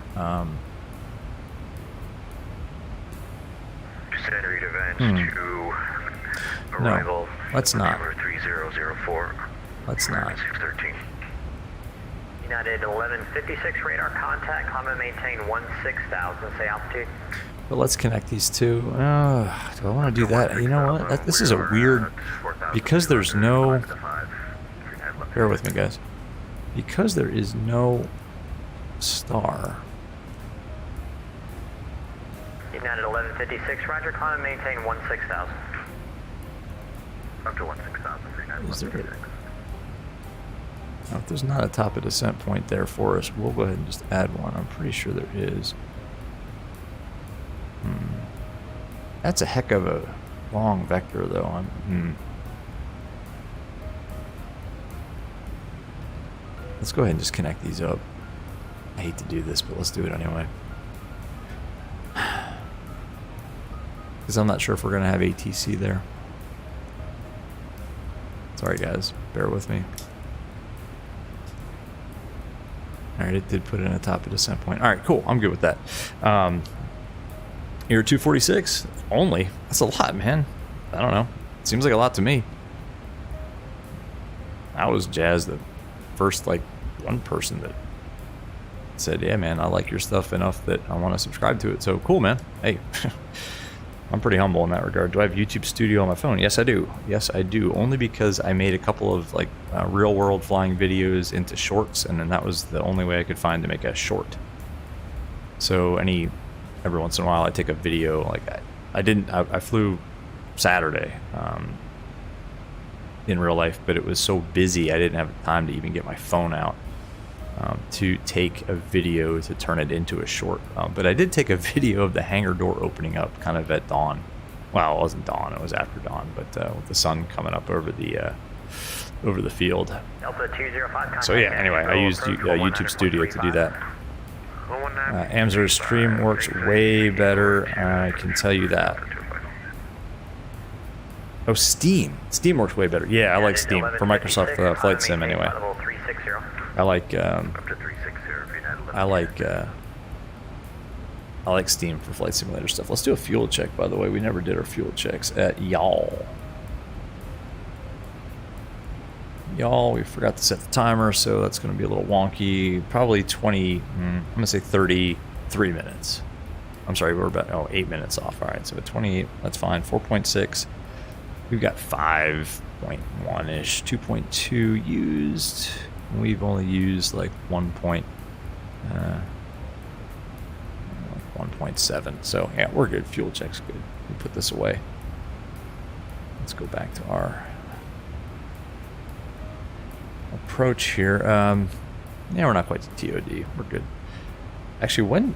Descend read Vans 2 arrival. No, let's not. 3004. Let's not. 613. United 1156 radar contact. Climb and maintain 16,000. Say altitude. But let's connect these two. Do I want to do that? You know what? This is a weird... Because there's no... Bear with me, guys. Because there is no star. United 1156, roger, climb and maintain 16,000. Up to 16,000 for United Is there 156. Now, if there's not a top of descent point there for us, we'll go ahead and just add one. I'm pretty sure there is. That's a heck of a long vector, though. Let's go ahead and just connect these up. I hate to do this, but let's do it anyway. Because I'm not sure if we're going to have ATC there. Sorry, guys. Bear with me. Alright, it did put in a top of descent point. Alright, cool. I'm good with that. You're 246 only. That's a lot, man. I don't know. Seems like a lot to me. I was jazzed the first, like, one person that said, yeah, man, I like your stuff enough that I want to subscribe to it. So cool, man. Hey, I'm pretty humble in that regard. Do I have YouTube Studio on my phone? Yes, I do. Yes, I do. Only because I made a couple of, like, real world flying videos into shorts, and then that was the only way I could find to make a short. So every once in a while I take a video, like I flew Saturday in real life, but it was so busy I didn't have time to even get my phone out to take a video to turn it into a short. But I did take a video of the hangar door opening up kind of at dawn. Well, it wasn't dawn, it was after dawn, but with the sun coming up over the field. Delta 205, so yeah, anyway, I used YouTube Studio to do that. Amzer's stream works way better, I can tell you that. Oh, Steam. Steam works way better. Yeah, I like Steam for Microsoft Flight Sim anyway. I like I like Steam for flight simulator stuff. Let's do a fuel check, by the way. We never did our fuel checks at y'all. We forgot to set the timer, so that's going to be a little wonky. Probably 20, I'm going to say 33 minutes. I'm sorry, we're about 8 minutes off. All right, so at 28, that's fine. 4.6. We've got 5.1-ish, 2.2 used. We've only used like 1.7. So yeah, we're good. Fuel check's good. We put this away. Let's go back to our approach here. Yeah, we're not quite to TOD. We're good. Actually, when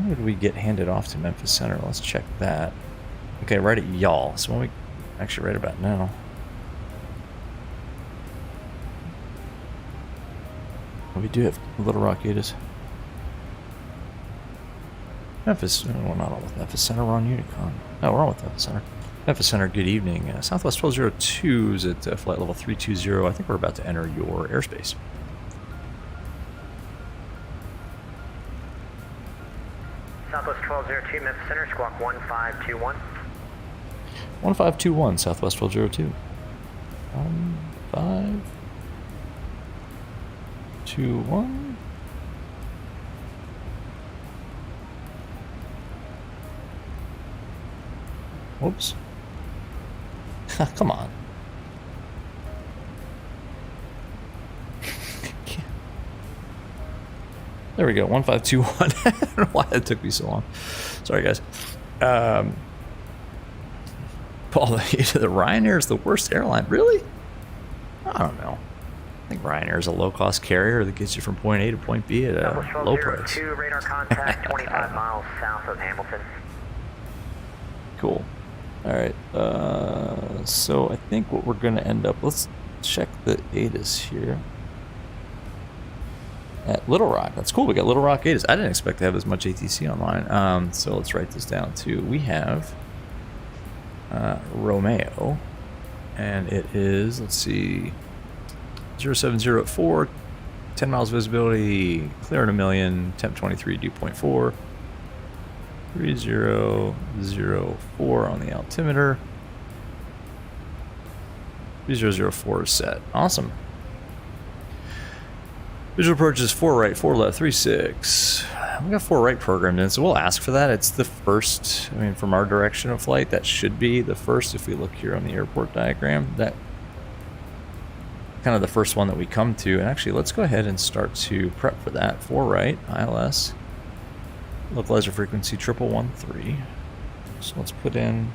would we get handed off to Memphis Center? Let's check that. Okay, right at y'all. So when we actually right about now. We do have Little Rock Gators. Memphis, we're not on with Memphis Center, we're on Unicon. No, we're on with Memphis Center. Memphis Center, good evening. Southwest 1202 is at flight level 320. I think we're about to enter your airspace. Southwest 1202, Memphis Center, squawk 1521. 1521, Southwest 1202. 1521. Whoops. Come on. There we go, 1521. I don't know why that took me so long. Sorry, guys. Paul, the Ryanair is the worst airline. Really? I don't know. I think Ryanair is a low-cost carrier that gets you from point A to point B at a low price. Radar contact 25 miles south of Hamilton. Cool. All right. So I think what we're going to end up... Let's check the ATIS here. At Little Rock. That's cool. We got Little Rock ATIS. I didn't expect to have as much ATC online. So let's write this down too. We have Romeo. And it is, let's see... 0704, 10 miles visibility, clear in a million, temp 23, dew point 4, 3004 on the altimeter, 3004 is set. Awesome. Visual approach is 4 right, 4 left, 3 6. We got 4 right programmed in, so we'll ask for that. It's the first, I mean, from our direction of flight, that should be the first. If we look here on the airport diagram, that kind of the first one that we come to. And actually, let's go ahead and start to prep for that. 4 right, ILS, localizer frequency 1113. So let's put in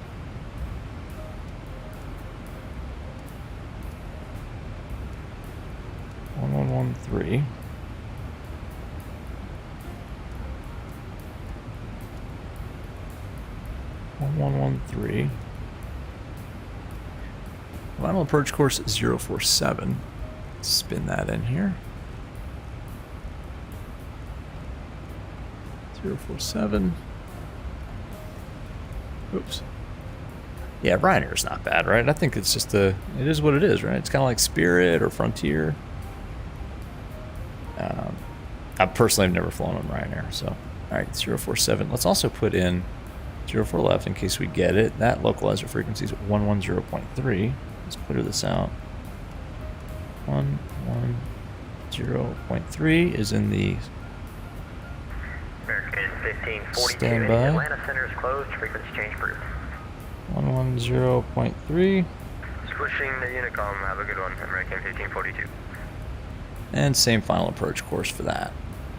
1113. Final approach course 047. Spin that in here. 047. Oops. Yeah, Ryanair's not bad, right? I think it's just it is what it is, right? It's kind of like Spirit or Frontier. I personally have never flown on Ryanair, so. All right, 047. Let's also put in 04 left in case we get it. That localizer frequency is 110.3. Let's clear this out. 110.3 is in the American 1542. standby. Atlanta Center is closed. Frequency change approved. 110.3. Switching the Unicom. Have a good one. American 1542. And same final approach course for that.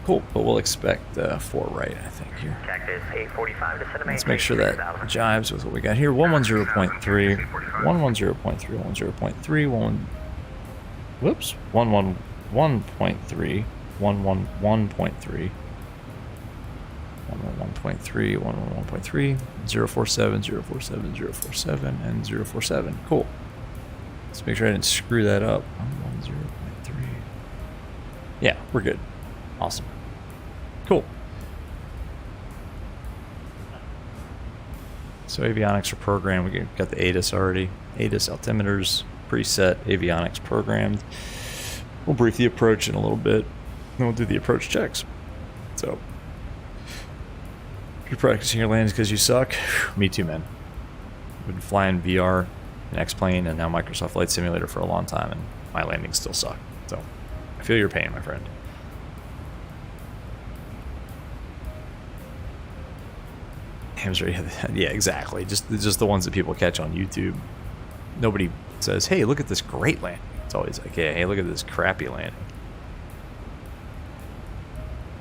Cool, but we'll expect 4 right, I think, here. Cactus 845 to center. Let's make sure that jives with what we got here. 110.3, 110.3, 110.3, 111.3, 111.3, 111.3, 111.3, 047, 047, 047, and 047. Cool. Let's make sure I didn't screw that up. 110.3. Yeah, we're good. Awesome. Cool. So avionics are programmed. We got the ATIS already. ATIS altimeters preset, avionics programmed. We'll brief the approach in a little bit. Then we'll do the approach checks. So if you're practicing your landings because you suck, me too, man. I've been flying VR and X-Plane and now Microsoft Flight Simulator for a long time, and my landings still suck. So I feel your pain, my friend. Yeah, exactly. Just the ones that people catch on YouTube. Nobody says, "Hey, look at this great landing." It's always like, "Hey, look at this crappy landing."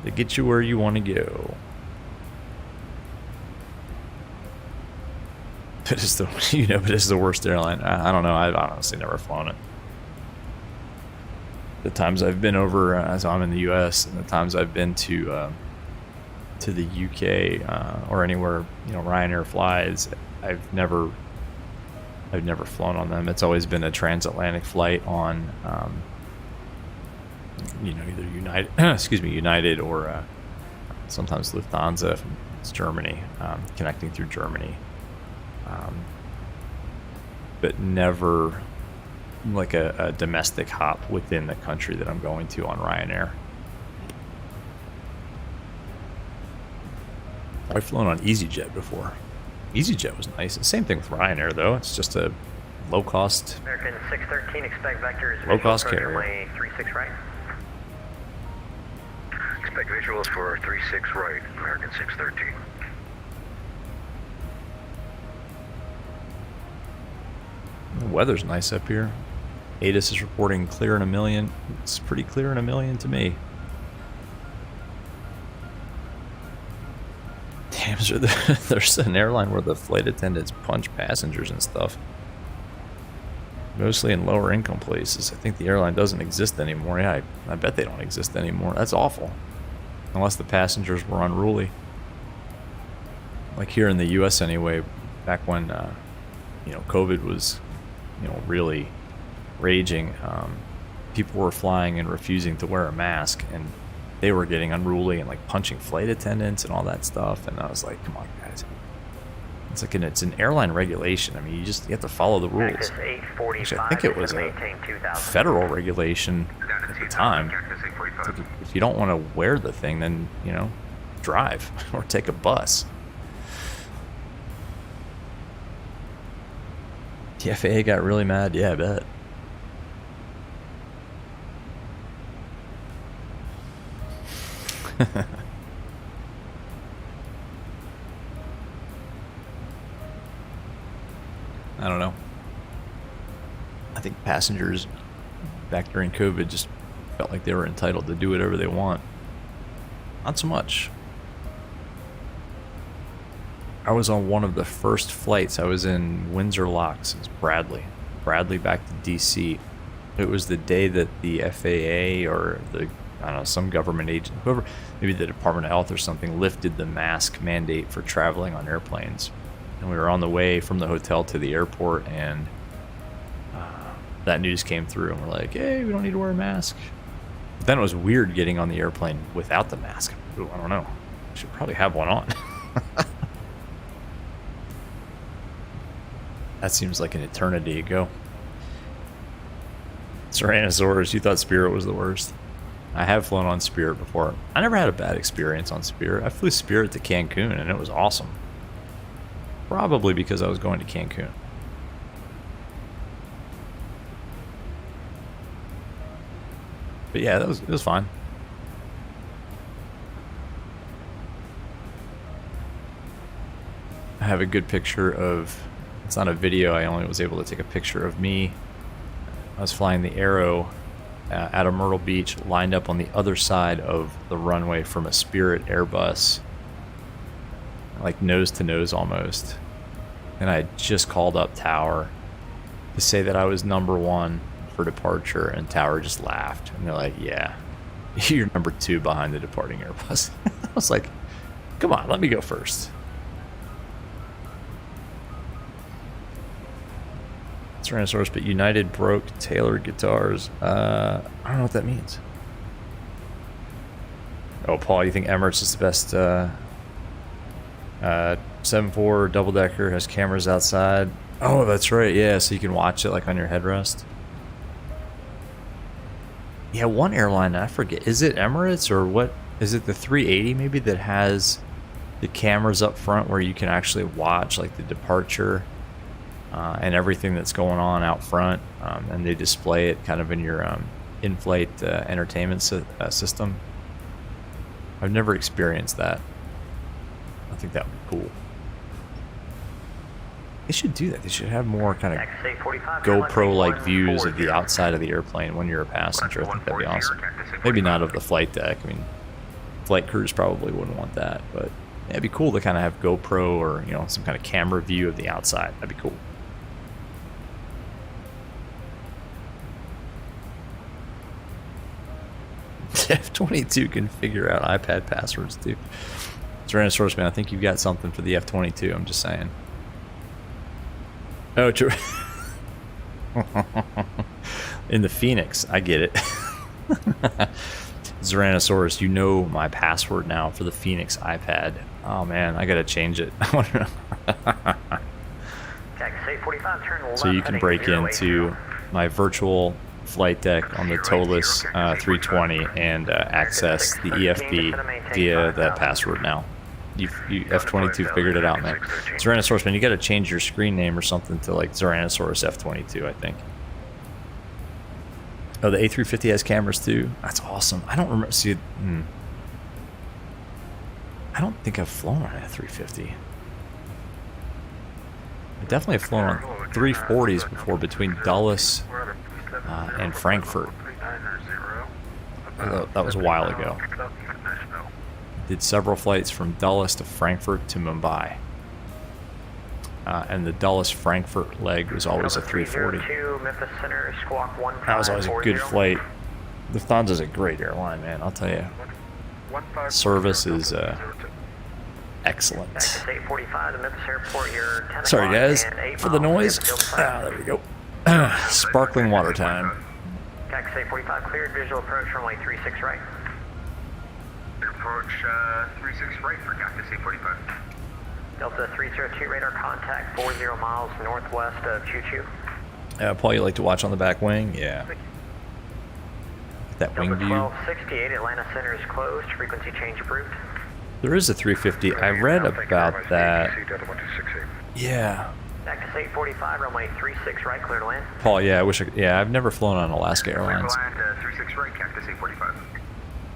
They get you where you want to go. But it's the but it's the worst airline. I don't know. I've honestly never flown it. The times I've been over, so I'm in the U.S., and the times I've been to the UK or anywhere Ryanair flies, I've never flown on them. It's always been a transatlantic flight on either United or sometimes Lufthansa from Germany, connecting through Germany, but never like a domestic hop within the country that I'm going to on Ryanair. I've flown on EasyJet before. EasyJet was nice. Same thing with Ryanair, though. It's just a low-cost, American 613, expect vectors. low-cost carrier. 36 right. Expect visuals for 36 right, American 613. The weather's nice up here. ATIS is reporting clear in a million. It's pretty clear in a million to me. There's an airline where the flight attendants punch passengers and stuff. Mostly in lower income places. I think the airline doesn't exist anymore. Yeah, I bet they don't exist anymore. That's awful. Unless the passengers were unruly. Like here in the US anyway, back when, you know, COVID was, you know, really raging, people were flying and refusing to wear a mask, and they were getting unruly and like punching flight attendants and all that stuff. And I was like, come on, guys. It's like it's an airline regulation. I mean, you have to follow the rules. Actually, I think it was a federal regulation at the time. It's like if you don't want to wear the thing, then, you know, drive or take a bus. The FAA got really mad. Yeah, I bet. I don't know. I think passengers back during COVID just felt like they were entitled to do whatever they want. Not so much. I was on one of the first flights. I was in Windsor Locks. It was Bradley back to DC. It was the day that the FAA or the, I don't know, some government agent, whoever, maybe the Department of Health or something, lifted the mask mandate for traveling on airplanes. And we were on the way from the hotel to the airport, and that news came through, and we're like, hey, we don't need to wear a mask. But then it was weird getting on the airplane without the mask. Ooh, I don't know. I should probably have one on. That seems like an eternity ago. Tyrannosaurus, you thought Spirit was the worst. I have flown on Spirit before. I never had a bad experience on Spirit. I flew Spirit to Cancun, and it was awesome. Probably because I was going to Cancun. But yeah, it was fine. I have a good picture of, it's not a video, I only was able to take a picture of me. I was flying the Aero out of Myrtle Beach, lined up on the other side of the runway from a Spirit Airbus, like nose to nose almost. And I had just called up Tower to say that I was number 1 for departure, and Tower just laughed. And they're like, yeah, you're number 2 behind the departing Airbus. I was like, come on, let me go first. Tyrannosaurus, but United broke tailored guitars. I don't know what that means. Oh, Paul, you think Emirates is the best 7.4 double-decker, has cameras outside? Oh, that's right, yeah, so you can watch it like on your headrest. Yeah, one airline, I forget, is it Emirates or what? Is it the 380 maybe that has the cameras up front where you can actually watch like the departure and everything that's going on out front, and they display it kind of in your in-flight entertainment system? I've never experienced that. I think that would be cool. They should do that. They should have more kind of GoPro-like views of the outside of the airplane when you're a passenger. I think that'd be awesome. Maybe not of the flight deck. I mean, flight crews probably wouldn't want that, but yeah, it'd be cool to kind of have GoPro or, you know, some kind of camera view of the outside. That'd be cool. F-22 can figure out iPad passwords too. Tyrannosaurus, man, I think you've got something for the F-22. I'm just saying. Oh, true. In the Phoenix, I get it. Tyrannosaurus, you know my password now for the Phoenix iPad. Oh man, I gotta change it. So you can break into my virtual flight deck on the TOLUS 320 and access the EFB via that password now. You F-22 figured it out, man. Tyrannosaurus, man, you gotta change your screen name or something to like Tyrannosaurus F-22, I think. Oh, the A350 has cameras too? That's awesome. I don't remember, see, I don't think I've flown on an F-350. I definitely have flown on 340s before between Dulles and Frankfurt. That was a while ago. I did several flights from Dulles to Frankfurt to Mumbai. And the Dulles-Frankfurt leg was always a 340. 302, Memphis Center, squawk 1540. That was always a good flight. Lufthansa's a great airline, man. I'll tell you. Service is excellent. Cactus 845, the Memphis Airport, your 10 Sorry, o'clock guys, and 8 for the miles, noise. field Ah, plan. there we go. Sparkling water time. Cactus 845 cleared, visual approach runway 36 right. Approach 36 right for Cactus 845. Delta 302 radar contact 40 miles northwest of Choo Choo. Paul, you like to watch on the back wing? Yeah. That wing Delta view. 1268, Atlanta Center is closed, frequency change approved. There is a 350. I read about that. Yeah. Cactus 845, runway 36 right, clear to land. Paul, yeah, I wish I could. Yeah, I've never flown on Alaska Airlines. Land 36 right, Cactus 845.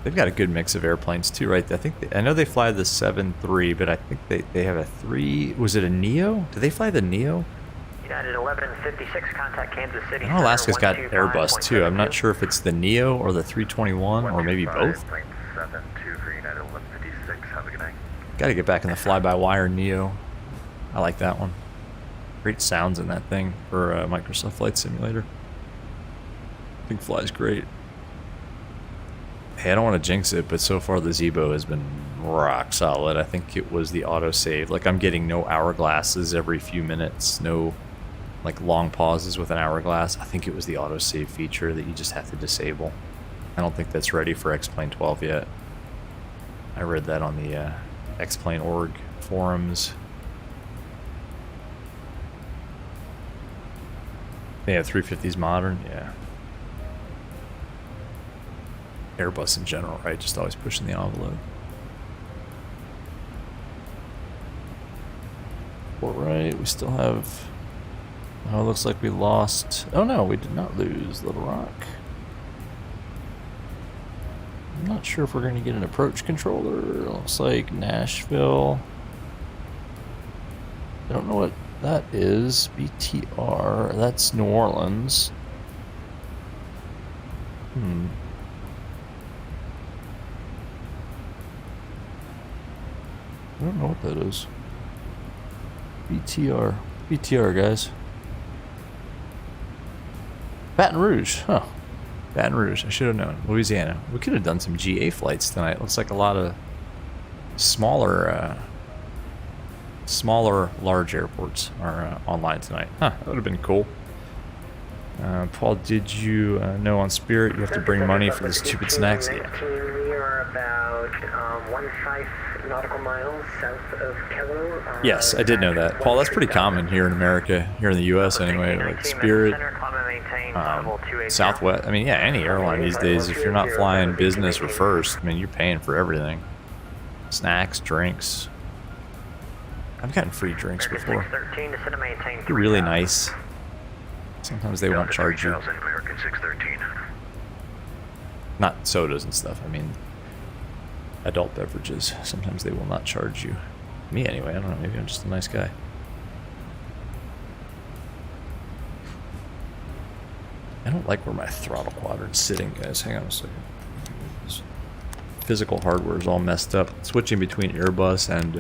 They've got a good mix of airplanes too, right? I think I know they fly the 7-3, but I think they have a 3. Was it a Neo? Do they fly the Neo? United 1156, contact Kansas City. I know Alaska's got 125.72. Airbus too. I'm not sure if it's the Neo or the 321 or maybe both. 125.72 for United 1156. Have a good night. Got to get back in the fly-by-wire Neo. I like that one. Great sounds in that thing for Microsoft Flight Simulator. I think flies great. Hey, I don't want to jinx it, but so far the Zibo has been rock solid. I think it was the autosave. Like, I'm getting no hourglasses every few minutes, no like long pauses with an hourglass. I think it was the autosave feature that you just have to disable. I don't think that's ready for X-Plane 12 yet. I read that on the X-Plane org forums. They have 350s modern, yeah. Airbus in general, right? Just always pushing the envelope. All right, we still have. Oh, it looks like we lost. Oh no, we did not lose Little Rock. I'm not sure if we're going to get an approach controller. Looks like Nashville. I don't know what that is. BTR. That's New Orleans. I don't know what that is. BTR. BTR, guys. Baton Rouge. Huh. Baton Rouge. I should have known. Louisiana. We could have done some GA flights tonight. Looks like a lot of smaller large airports are online tonight. Huh. That would have been cool. Paul, did you know on Spirit you have to bring money for the stupid snacks? Yeah. We are about 15 nautical miles south of Kello. Yes, I did know that. Paul, that's pretty common here in America, here in the U.S. anyway. Like Spirit, Southwest. I mean, yeah, any airline these days, if you're not flying business or first, I mean, you're paying for everything. Snacks, drinks. I've gotten free drinks before. They're really nice. Sometimes they won't charge you. American 613. Not sodas and stuff. I mean, adult beverages. Sometimes they will not charge you. Me anyway. I don't know. Maybe I'm just a nice guy. I don't like where my throttle quadrant's sitting, guys. Hang on a second. This physical hardware is all messed up. Switching between Airbus and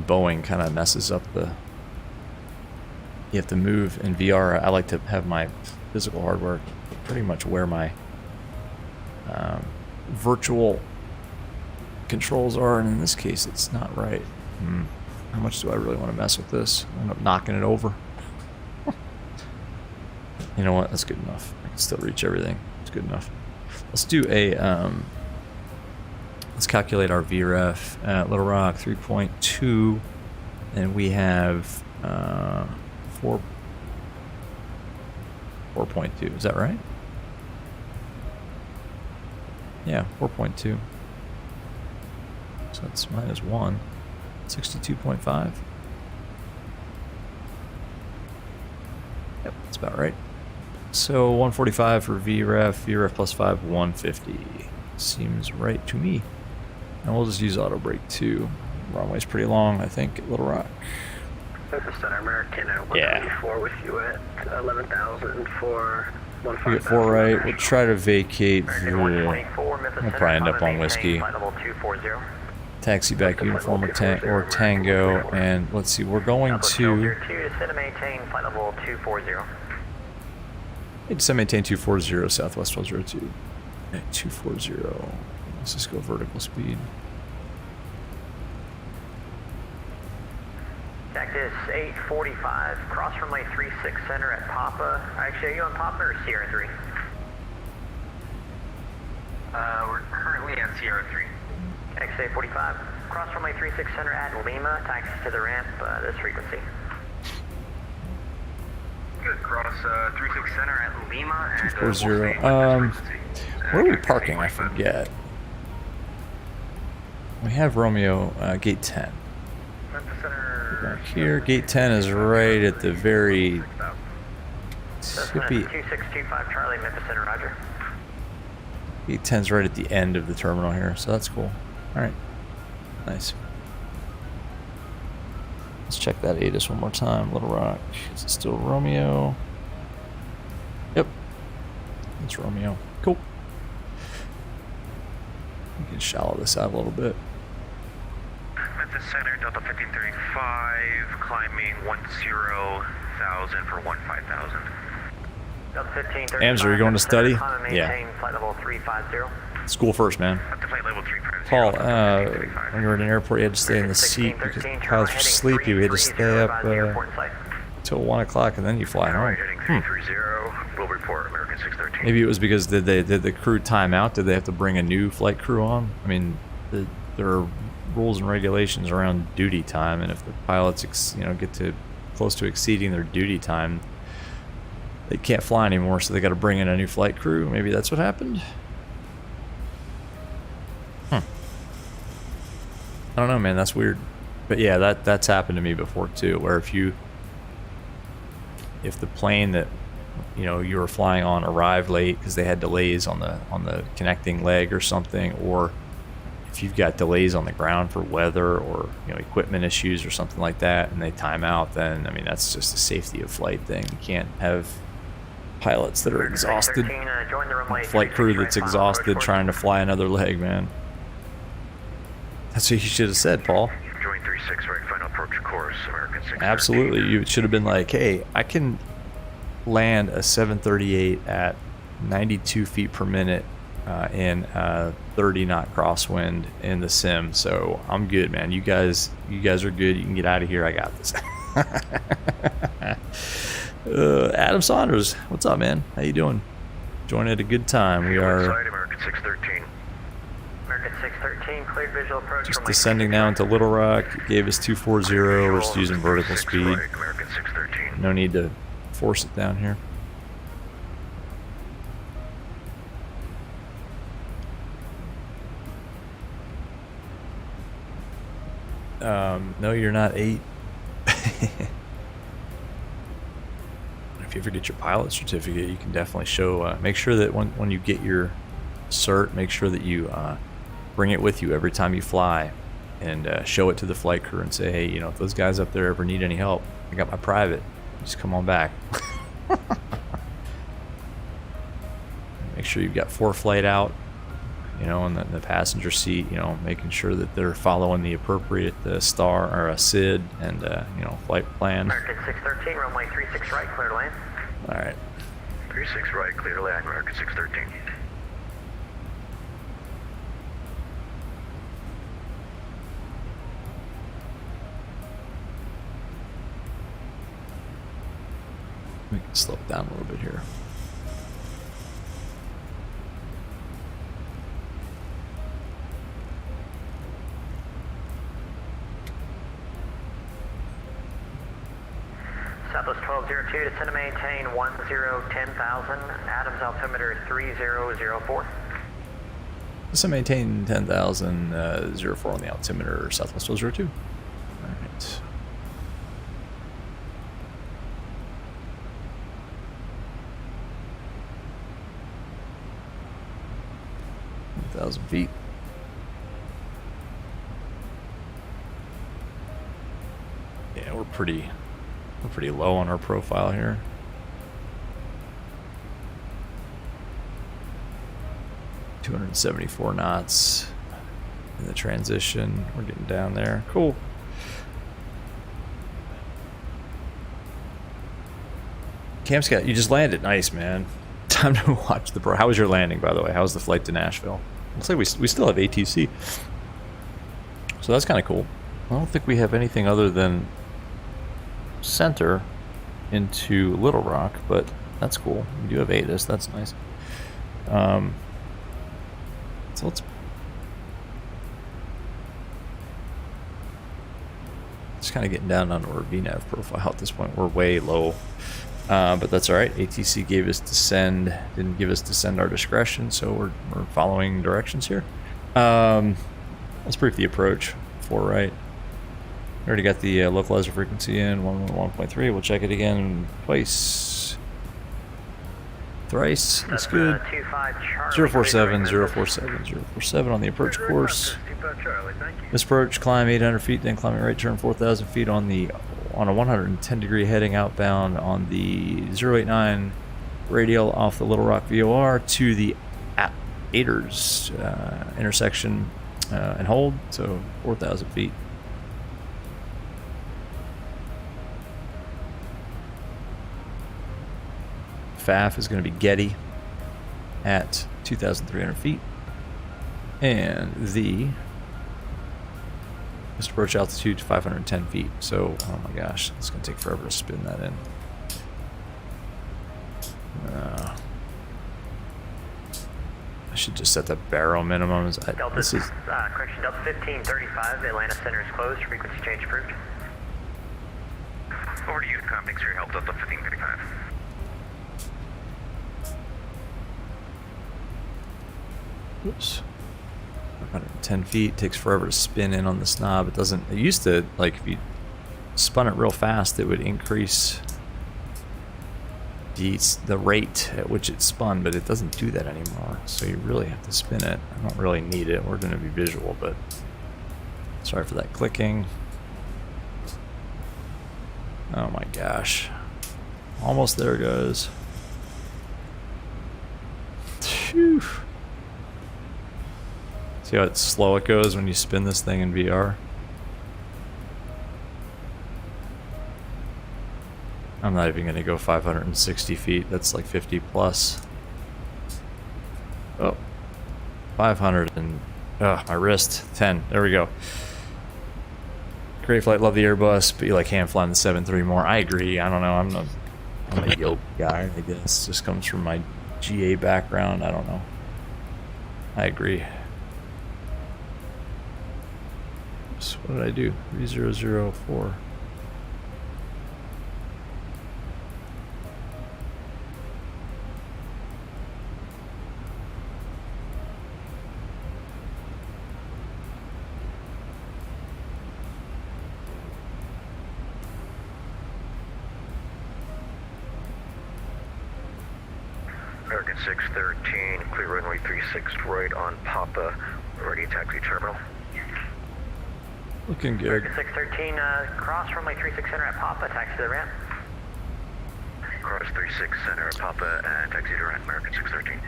Boeing kind of messes up the. You have to move in VR. I like to have my physical hardware pretty much where my virtual controls are, and in this case, it's not right. How much do I really want to mess with this? I end up knocking it over. You know what? That's good enough. I can still reach everything. It's good enough. Let's do a. Let's calculate our VREF at Little Rock 3.2, and we have 4.2. Is that right? Yeah, 4.2. So that's minus 1. 62.5. Yep, that's about right. So 145 for VREF, VREF plus 5, 150. Seems right to me. And we'll just use auto brake too. Runway's pretty long, I think, at Little Rock. Memphis Center American at 124 with you at 11,000 for We get 4 right. We'll try to vacate. American We'll 124, Memphis probably Center, end up on maintain whiskey. flight level 240. Taxi back uniform or Tango, and let's see. We're going to. Descend and maintain flight level 240. Descend maintain 240 Southwest 1202. At 240. Let's just go vertical speed. Cactus 845, cross runway 36 center at Papa. Actually, are you on Papa or Sierra 3? We're currently on Sierra 3. Cactus 845, cross runway 36 center at Lima, taxis to the ramp, this frequency. Good, cross 36 center at Lima and 240. Where are we parking? I forget. We have Romeo, gate 10. Back here, gate 10 is right at the very tippy. 2625 Charlie, Memphis Center, roger. Gate 10's right at the end of the terminal here, so that's cool. Alright. Nice. Let's check that ATIS one more time. Little Rock. Is it still Romeo? Yep. It's Romeo. Cool. We can shallow this out a little bit. Memphis Center, Delta 1535, climbing 10,000 for 15,000. Delta 1535. Ams, are you going to study? Yeah. Maintain flight level 350. School first, man. Up to flight level 350. Paul, when you were in an airport, you had to stay in the seat because pilots were sleepy. We had to stay up till 1 o'clock and then you fly home. Heading 330, will report American 613. Maybe it was because did the crew time out? Did they have to bring a new flight crew on? I mean, there are rules and regulations around duty time, and if the pilots get to close to exceeding their duty time, they can't fly anymore, so they got to bring in a new flight crew. Maybe that's what happened. I don't know, man. That's weird. But yeah, that's happened to me before too, where if the plane that you were flying on arrived late because they had delays on the connecting leg or something, or if you've got delays on the ground for weather or equipment issues or something like that, and they time out, then I mean that's just a safety of flight thing. You can't have pilots that are exhausted, flight crew that's exhausted trying to fly another leg, man. That's what you should have said, Paul. Join 36 right, final approach course, American 613. Absolutely, you should have been like, hey, I can land a 738 at 92 feet per minute in 30 knot crosswind in the sim, so I'm good, man. You guys are good. You can get out of here. I got this. Adam Saunders, what's up, man? How you doing? Joining at a good time. We are American 613. American 613, cleared visual approach. Just descending now into Little Rock. It gave us 240. We're just using vertical speed. American 613. No need to force it down here. No, you're not 8. If you ever get your pilot certificate, you can definitely show. Make sure that when you get your cert, make sure that you bring it with you every time you fly, and show it to the flight crew and say, hey, if those guys up there ever need any help, I got my private. Just come on back. Make sure you've got ForeFlight out, in the passenger seat, making sure that they're following the appropriate star or a SID and flight plan. American 613, runway 36 right, clear to land. All right. 36 right, clear to land, American 613. We can slow it down a little bit here. Southwest 1202, descend to maintain 10,000, Adams altimeter 3004. Let's maintain 10,000, 04 on the altimeter, Southwest 1202. All right. 1,000 feet. Yeah, we're pretty low on our profile here. 274 knots in the transition. We're getting down there. Cool. Cam Scout, you just landed. Nice, man. Time to watch the pro. How was your landing, by the way? How was the flight to Nashville? Looks like we still have ATC. So that's kind of cool. I don't think we have anything other than center into Little Rock, but that's cool. We do have ATIS. That's nice. So let's just kind of getting down onto our VNAV profile at this point. We're way low. But that's all right. ATC gave us descend, didn't give us descend our discretion, so we're following directions here. Let's brief the approach. 4 right. We already got the localizer frequency in 111.3. We'll check it again twice. Thrice. That's good. 047, 047, 047 on the approach course. This approach, climb 800 feet, then climbing right turn 4,000 feet on a 110 degree heading outbound on the 089 radial off the Little Rock VOR to the Aorus intersection and hold, so 4,000 feet. FAF is going to be Getty at 2,300 feet, and the approach altitude to 510 feet. So, oh my gosh, it's going to take forever to spin that in. I should just set the barrel minimums. This is correction, Delta 1535, Atlanta Center is closed, frequency change approved. Over to you, Unicom. Thanks for your help, Delta 1535. Oops. 110 feet, takes forever to spin in on this knob. It doesn't, it used to, like, if you spun it real fast, it would increase the rate at which it spun, but it doesn't do that anymore. So you really have to spin it. I don't really need it. We're going to be visual, but sorry for that clicking. Oh my gosh. Almost there, guys. Phew. See how slow it goes when you spin this thing in VR? I'm not even going to go 560 feet. That's like 50 plus. Oh. 500 and... Oh, my wrist. 10. There we go. Great flight. Love the Airbus, but you like hand flying the 7.3 more. I agree. I don't know. I'm a yoke guy, I guess. Just comes from my GA background. I don't know. I agree. So what did I do? 3004. American 613, clear runway 36 right on Papa, ready taxi terminal. Looking good. American 613, cross runway 36 center at Papa, taxi to the ramp. Cross 36 center at Papa and taxi to ramp, American 613.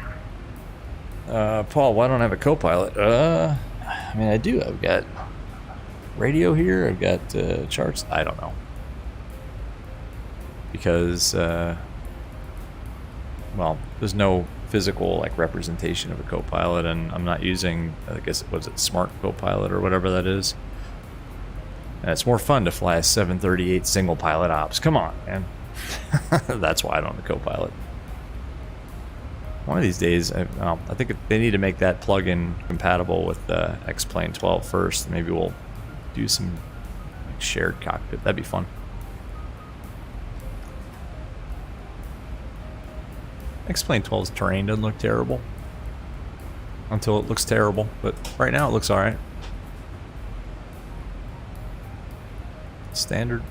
Paul, why don't I have a co-pilot? I mean, I do. I've got radio here. I've got charts. I don't know. Because, well, there's no physical like representation of a co-pilot, and I'm not using, I guess, was it Smart Co-Pilot or whatever that is. And it's more fun to fly a 738 single pilot ops. Come on, man. That's why I don't have a co-pilot. One of these days, I think they need to make that plugin compatible with the X-Plane 12 first. Maybe we'll do some like, shared cockpit. That'd be fun. X-Plane 12's terrain doesn't look terrible. Until it looks terrible. But right now it looks alright. Standard.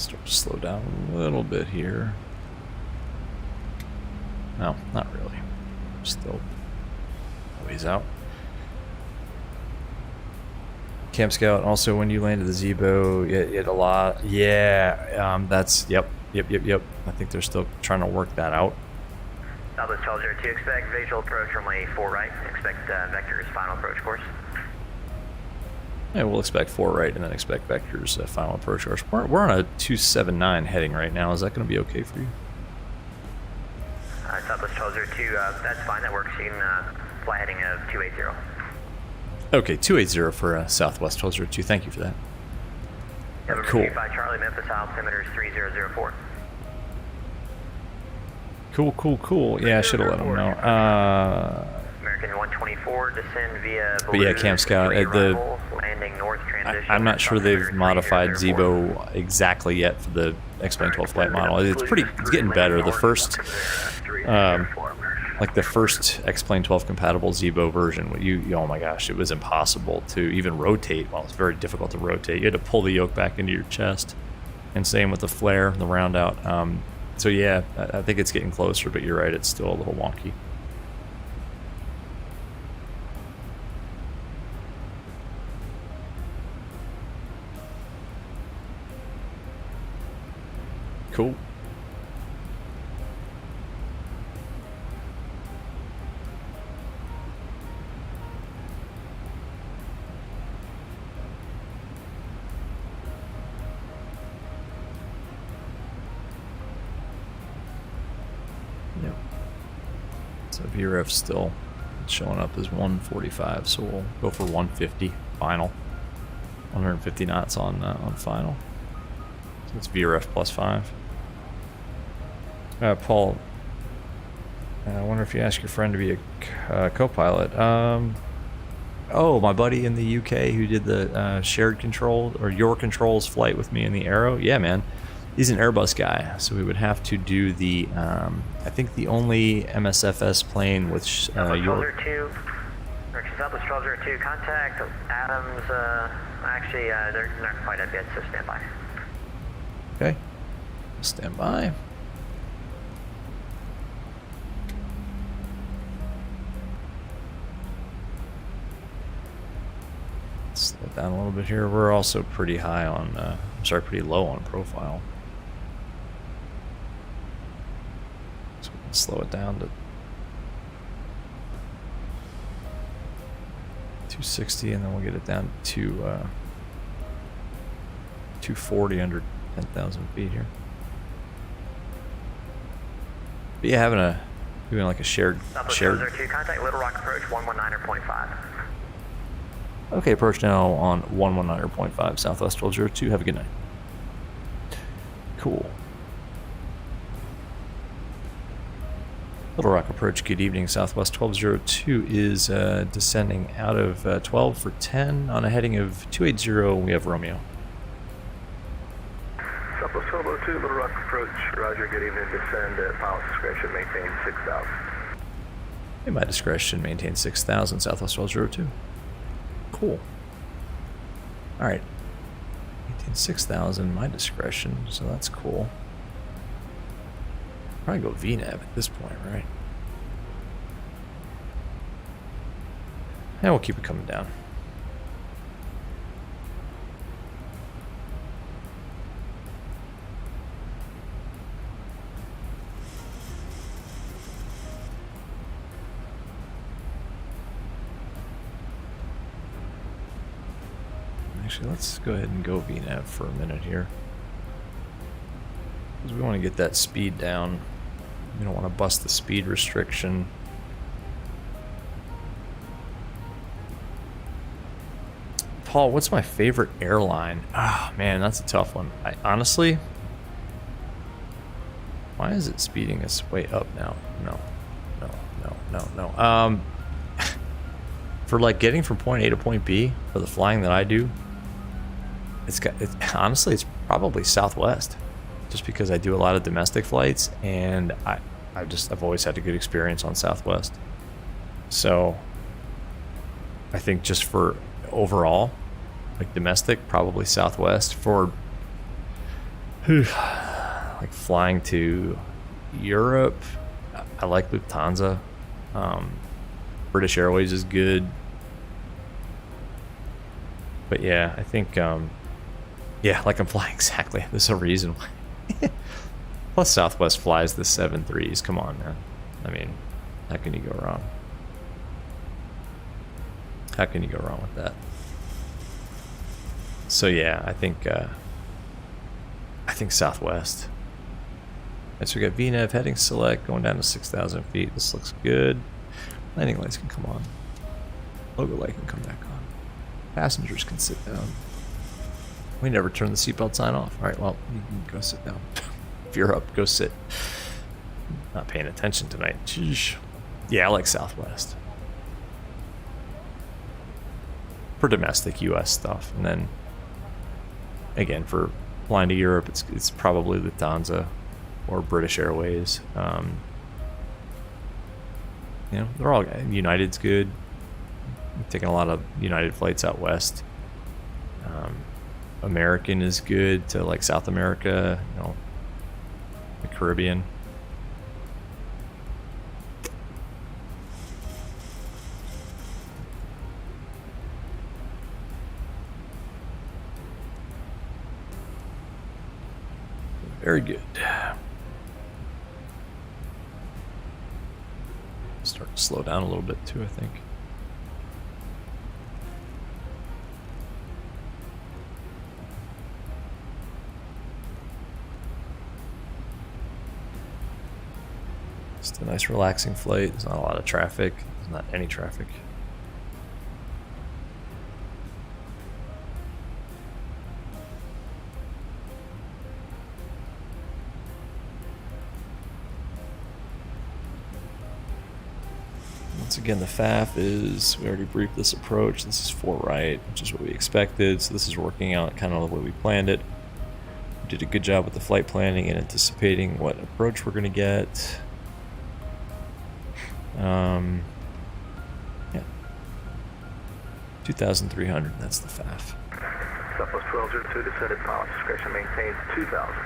Start to slow down a little bit here. No, not really. Still ways out. Camp Scout, also when you landed the Zibo, it a lot. Yeah, that's, yep. I think they're still trying to work that out. Southwest 1202, expect visual approach runway 4 right. Expect vectors final approach course. Yeah, we'll expect 4 right and then expect vectors final approach course. We're on a 279 heading right now. Is that going to be okay for you? Southwest 1202, that's fine. That works. You can fly heading of 280. Okay, 280 for Southwest 1202. Thank you for that. Cool. By Charlie, Memphis, altimeter 3004. Cool. Yeah, I should have let them know. American 124, descend via but yeah, Camp Scout, landing north transition. I'm not sure they've modified Zibo exactly yet for the X-Plane 12 flight model. It's getting better. The first, like the first X-Plane 12 compatible Zibo version, oh my gosh, it was impossible to even rotate. Well, it's very difficult to rotate. You had to pull the yoke back into your chest. And same with the flare, the round out. So yeah, I think it's getting closer, but you're right, it's still a little wonky. Cool. Yep. So VRF still showing up as 145, so we'll go for 150 final. 150 knots on final. So it's VRF plus 5. Paul, I wonder if you ask your friend to be a co-pilot. Oh, my buddy in the UK who did the shared control or your controls flight with me in the Aero. Yeah, man, he's an Airbus guy, so we would have to do the. I think the only MSFS plane with your. Southwest 1202, contact Adams. Actually, they're not quite up yet, so stand by. Okay, stand by. Slow it down a little bit here. We're also pretty high on, pretty low on profile. So we can slow it down to 260, and then we'll get it down to 240 under 10,000 feet here. But yeah, doing like a shared. Contact Little Rock approach 119.5. Okay, approach now on 119.5 Southwest 1202. Have a good night. Cool. Little Rock approach, good evening. Southwest 1202 is descending out of 12 for 10 on a heading of 280. We have Romeo. Southwest 1202, Little Rock approach. Roger, good evening. Descend at pilot's discretion, maintain 6,000. At my discretion, maintain 6,000 Southwest 1202. Cool. All right. Maintain 6,000, my discretion, so that's cool. Probably go VNAV at this point, right? And we'll keep it coming down. Actually, let's go ahead and go VNAV for a minute here. Because we want to get that speed down. We don't want to bust the speed restriction. Paul, what's my favorite airline? Ah, oh, man, that's a tough one. Honestly, why is it speeding us way up now? No. For like getting from point A to point B for the flying that I do, honestly, it's probably Southwest. Just because I do a lot of domestic flights, and I've always had a good experience on Southwest. So I think just for overall, like domestic, probably Southwest. For Like flying to Europe, I like Lufthansa. British Airways is good. But yeah, I think, yeah, like I'm flying exactly. There's a reason why. Plus Southwest flies the 7.3s. Come on, man. I mean, how can you go wrong? How can you go wrong with that? So yeah, I think Southwest. Right, so we got VNAV heading select, going down to 6,000 feet. This looks good. Landing lights can come on. Logo light can come back on. Passengers can sit down. We never turn the seatbelt sign off. All right, well, you can go sit down. If you're up, go sit. Not paying attention tonight. Sheesh. Yeah, I like Southwest. For domestic US stuff. And then, again, for flying to Europe, it's probably Lufthansa or British Airways. You know, they're all, United's good. I'm taking a lot of United flights out west. American is good to like South America, you know, the Caribbean. Very good. Start to slow down a little bit too, I think. Just a nice relaxing flight. There's not a lot of traffic. There's not any traffic. Once again, the FAF is, we already briefed this approach. This is 4 right, which is what we expected. So this is working out kind of the way we planned it. We did a good job with the flight planning and anticipating what approach we're going to get. Yeah. 2,300, that's the FAF. Southwest 1202, descend at pilot's discretion, maintains 2,000.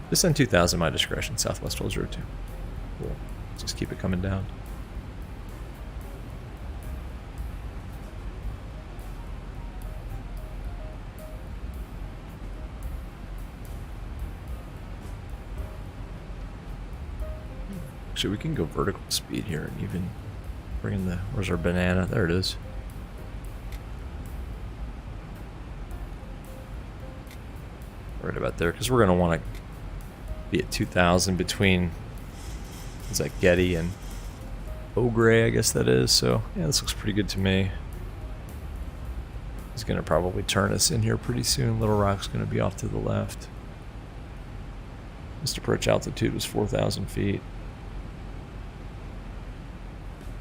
Descend 2,000, my discretion, Southwest 1202. Cool. Just keep it coming down. Actually, we can go vertical speed here and even bring in the, where's our banana? There it is. Right about there, because we're going to want to be at 2,000 between, is that Getty and Ogre, I guess that is. So, yeah, this looks pretty good to me. He's going to probably turn us in here pretty soon. Little Rock's going to be off to the left. Missed approach altitude was 4,000 feet.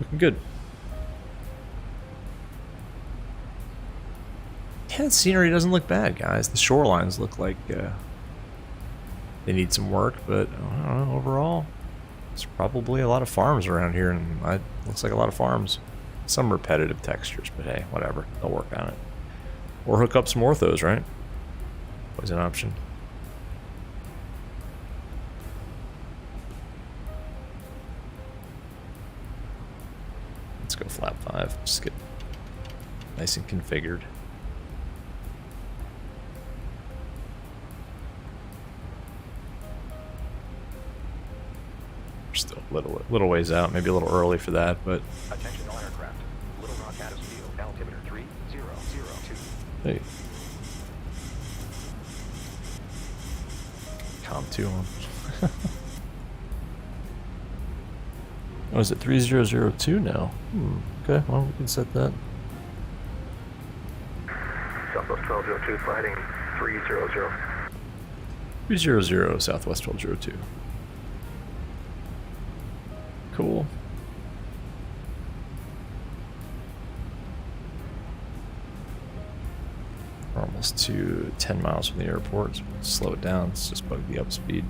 Looking good. Yeah, the scenery doesn't look bad, guys. The shorelines look like they need some work, but I don't know, overall, there's probably a lot of farms around here, and it looks like a lot of farms. Some repetitive textures, but hey, whatever. They'll work on it. Or hook up some orthos, right? Always an option. Let's go flap 5. Just get nice and configured. We're still a little ways out, maybe a little early for that, but attention all aircraft. Little Rock Adams Field, altimeter 3002. Hey. Com 2 on. Oh, is it 3002 now? Okay, well, we can set that. Southwest 1202, flighting 300. 300, Southwest 1202. Cool. We're almost to 10 miles from the airport, so we'll slow it down. Let's just bug the up speed.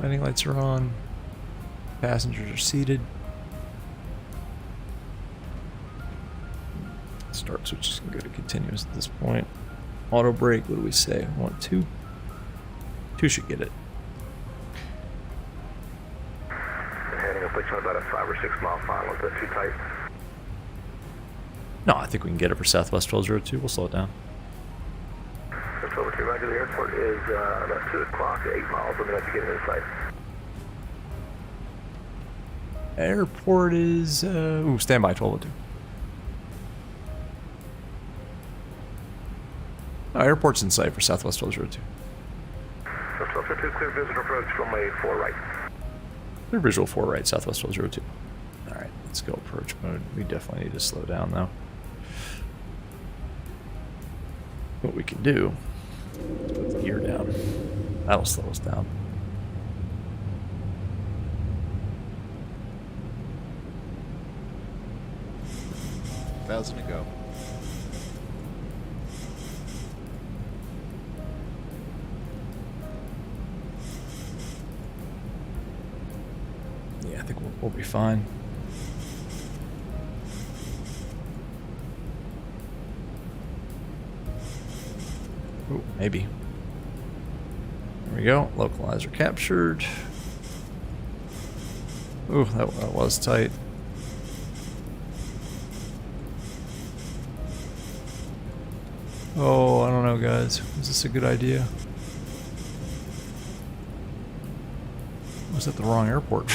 Landing lights are on. Passengers are seated. Start switches can go to continuous at this point. Auto brake, what do we say? I want 2. 2 should get it. Heading up on about a 5 or 6 mile final. Is that too tight? No, I think we can get it for Southwest 1202. We'll slow it down. That's over to Roger. The airport is about 2 o'clock, 8 miles. Let me know if you get inside. Airport is, ooh, standby 1202. No, airport's in sight for Southwest 1202. So 1202, clear visitor approach from a 4 right. Clear visual 4 right, Southwest 1202. Alright, let's go approach mode. We definitely need to slow down though. What we can do is put the gear down. That'll slow us down. Thousand to go. Yeah, I think we'll be fine. Ooh, maybe. There we go. Localizer captured. Ooh, that was tight. Oh, I don't know, guys. Is this a good idea? Was that the wrong airport?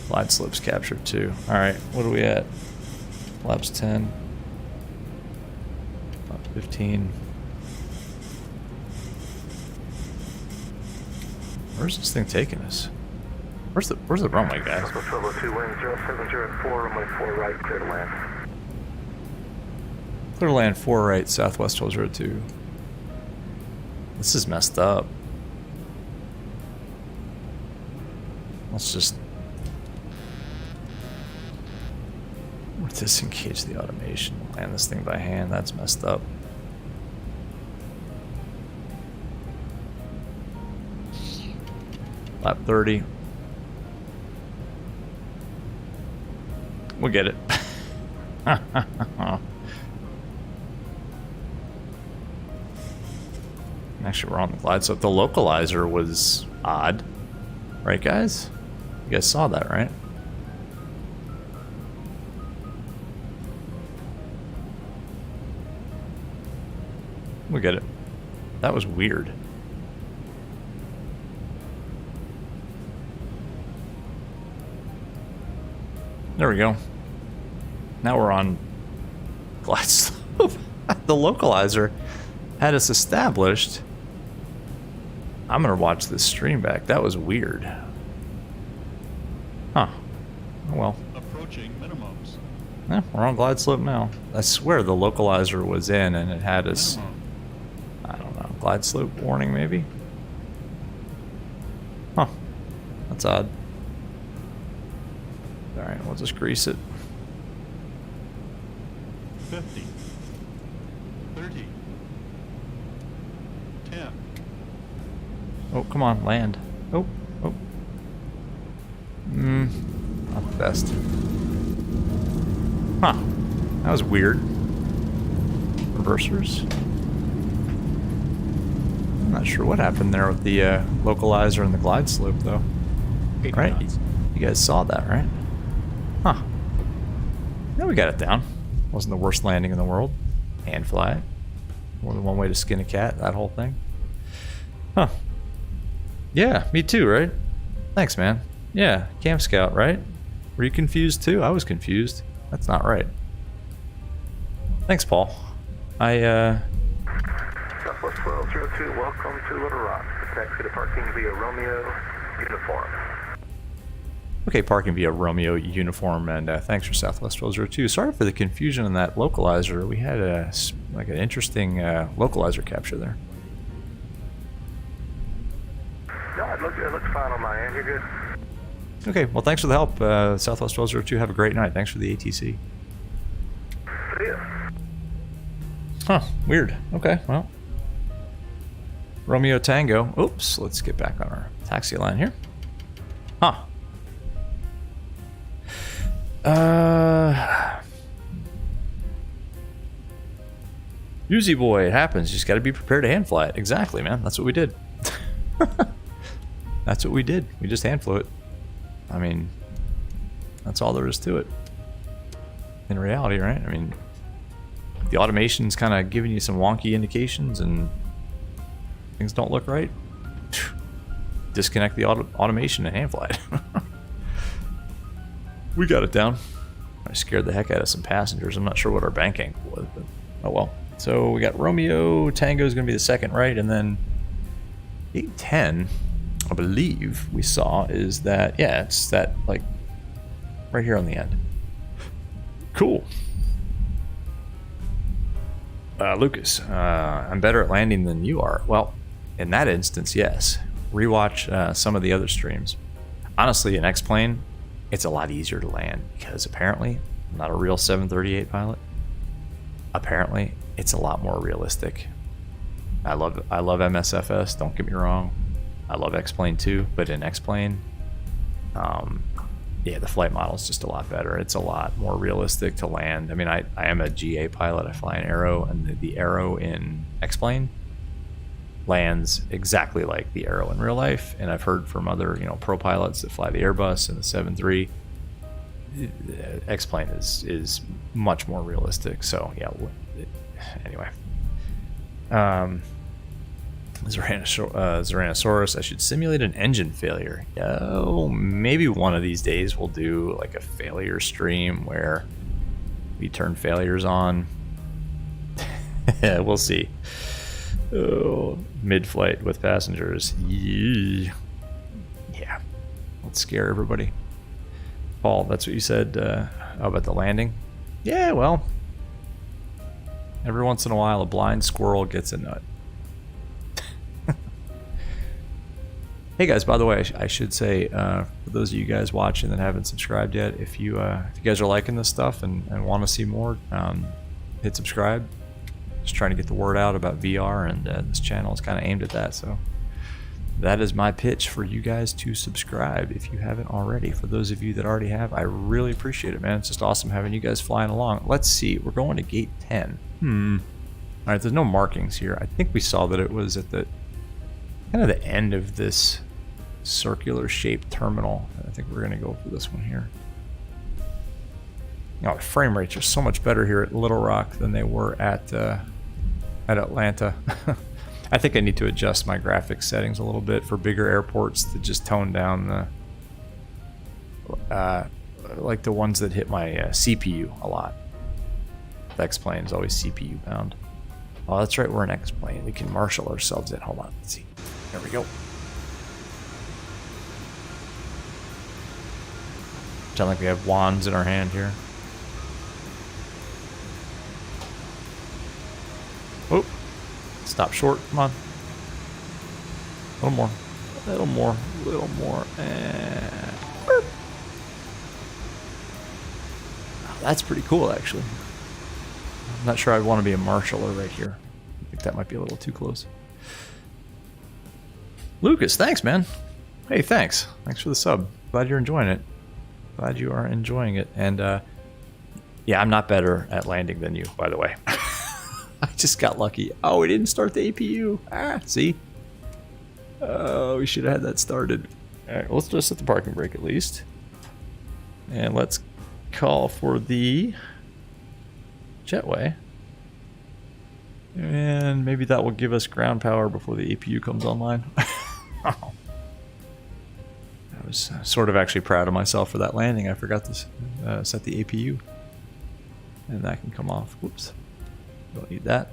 Glide slopes captured too. Alright, what are we at? Flaps 10. Flap 15. Where's this thing taking us? Where's the runway, guys? Southwest 1202, wind 0704, runway 4 right, clear to land. Clear to land 4 right, Southwest 1202. This is messed up. Let's just disengage the automation. Land this thing by hand. That's messed up. Lap 30. We'll get it. Actually, we're on the glide slope. The localizer was odd. Right, guys? You guys saw that, right? We'll get it. That was weird. There we go. Now we're on glide slope. The localizer had us established. I'm gonna watch this stream back. That was weird. Huh. Oh well. Approaching minimums. Yeah, we're on glide slope now. I swear the localizer was in and it had us. I don't know. Glide slope warning maybe? Huh. That's odd. Alright, we'll just grease it. 50. 30. 10. Oh, come on, land. Oh, oh. Not the best. Huh. That was weird. Reversers. I'm not sure what happened there with the localizer and the glide slope, though. Right? You guys saw that, right? Huh. Yeah, we got it down. Wasn't the worst landing in the world. Hand fly it. More than one way to skin a cat, that whole thing. Huh. Yeah, me too, right? Thanks, man. Yeah, Camp Scout, right? Were you confused too? I was confused. That's not right. Thanks, Paul. Southwest 1202, welcome to Little Rock. Taxi to parking via Romeo uniform. Okay, parking via Romeo uniform, and thanks for Southwest 1202. Sorry for the confusion on that localizer. We had like an interesting localizer capture there. No, it looks fine on my end. You're good. Okay, well, thanks for the help, Southwest 1202. Have a great night. Thanks for the ATC. It is. Huh, weird. Okay, well. Romeo Tango. Oops, let's get back on our taxi line here. Huh. Uzi boy, it happens. You just got to be prepared to hand fly it. Exactly, man. That's what we did. That's what we did. We just hand flew it. I mean, that's all there is to it. In reality, right? I mean, the automation's kind of giving you some wonky indications and things don't look right. Disconnect the automation and hand fly it. We got it down. I scared the heck out of some passengers. I'm not sure what our bank angle was, but oh well. So we got Romeo Tango is going to be the second, right? And then 810, I believe we saw is that, yeah, it's that like right here on the end. Cool. Lucas, I'm better at landing than you are. Well, in that instance, yes. Rewatch some of the other streams. Honestly, in X-Plane, it's a lot easier to land because apparently I'm not a real 738 pilot. Apparently, it's a lot more realistic. I love MSFS, don't get me wrong. I love X-Plane too, but in X-Plane, yeah, the flight model is just a lot better. It's a lot more realistic to land. I mean, I am a GA pilot. I fly an Aero, and the Aero in X-Plane lands exactly like the Aero in real life. And I've heard from other, pro pilots that fly the Airbus and the 7.3. X-Plane is much more realistic. So yeah. Anyway, Zeranosaurus, I should simulate an engine failure. Oh, maybe one of these days we'll do like a failure stream where we turn failures on. We'll see. Oh, mid-flight with passengers. Yeah. Let's scare everybody. Paul, that's what you said about the landing? Yeah, well, every once in a while a blind squirrel gets a nut. Hey guys, by the way, I should say, for those of you guys watching that haven't subscribed yet, if you guys are liking this stuff and want to see more, hit subscribe. Just trying to get the word out about VR, and this channel is kind of aimed at that. So that is my pitch for you guys to subscribe if you haven't already. For those of you that already have, I really appreciate it, man. It's just awesome having you guys flying along. Let's see, we're going to gate 10. All right, there's no markings here. I think we saw that it was at the kind of the end of this circular shaped terminal. I think we're gonna go for this one here. The frame rates are so much better here at Little Rock than they were at Atlanta. I think I need to adjust my graphics settings a little bit for bigger airports to just tone down the like the ones that hit my CPU a lot. The X-Plane is always CPU bound. Oh, that's right, we're an X-Plane. We can marshal ourselves in. Hold on, let's see. There we go. Sound like we have wands in our hand here. Oh, stop short. Come on. A little more. A little more. A little more. And oh, that's pretty cool, actually. I'm not sure I'd want to be a marshaller right here. I think that might be a little too close. Lucas, thanks, man. Hey, thanks. Thanks for the sub. Glad you're enjoying it. Glad you are enjoying it. And yeah, I'm not better at landing than you, by the way. I just got lucky. Oh, we didn't start the APU. See? Oh, we should have had that started. All right, let's just hit the parking brake at least. And let's call for the jetway. And maybe that will give us ground power before the APU comes online. I was sort of actually proud of myself for that landing. I forgot to set the APU. And that can come off. Whoops. Don't need that.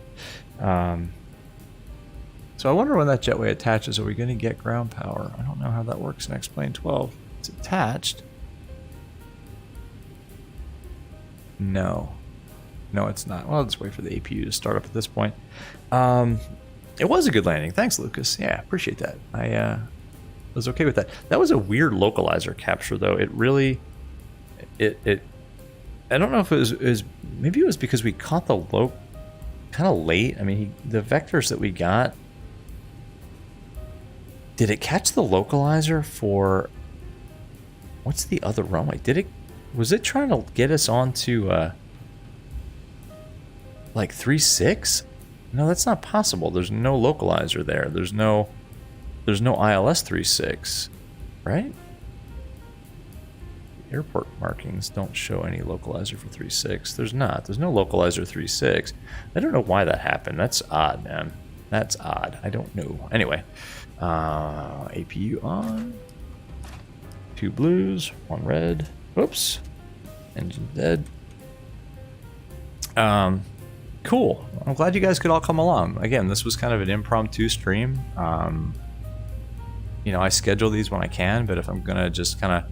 So I wonder when that jetway attaches, are we going to get ground power? I don't know how that works in X-Plane 12. It's attached. No. No, it's not. Well, let's wait for the APU to start up at this point. It was a good landing. Thanks, Lucas. Yeah, appreciate that. I was okay with that. That was a weird localizer capture, though. It really... I don't know if it was maybe it was because we caught the kind of late. I mean, the vectors that we got, did it catch the localizer for, what's the other runway? Was it trying to get us onto like 3.6? No, that's not possible. There's no localizer there. There's no ILS 3.6, right? Airport markings don't show any localizer for 3.6. There's not. There's no localizer 3.6. I don't know why that happened. That's odd, man. That's odd. I don't know. Anyway, APU on. 2 blues, 1 red. Oops. Engine dead. Cool. I'm glad you guys could all come along. Again, this was kind of an impromptu stream. You know, I schedule these when I can, but if I'm gonna just kind of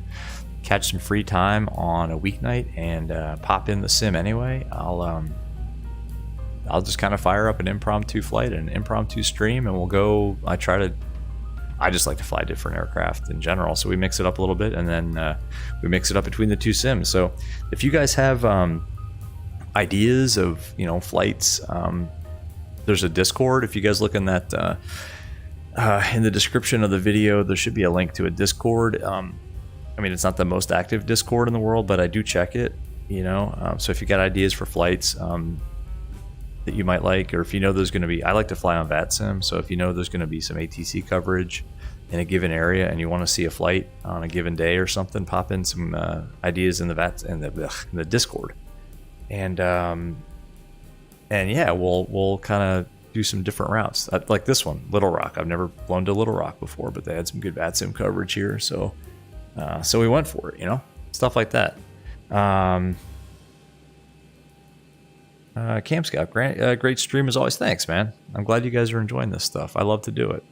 catch some free time on a weeknight and pop in the sim anyway, I'll just kind of fire up an impromptu flight and an impromptu stream, and we'll go. I just like to fly different aircraft in general, so we mix it up a little bit, and then we mix it up between the 2 sims. So if you guys have ideas of, you know, flights, there's a Discord. If you guys look in that in the description of the video, there should be a link to a Discord. I mean, it's not the most active Discord in the world, but I do check it, you know. So if you got ideas for flights that you might like, or if you know there's going to be, I like to fly on VATSIM, so if you know there's going to be some ATC coverage in a given area and you want to see a flight on a given day or something, pop in some ideas in the Discord, and yeah, we'll kind of do some different routes, like this one, Little Rock. I've never flown to Little Rock before, but they had some good VATSIM coverage here, so we went for it, you know, stuff like that. Camp Scout, great stream as always. Thanks, man. I'm glad you guys are enjoying this stuff. I love to do it.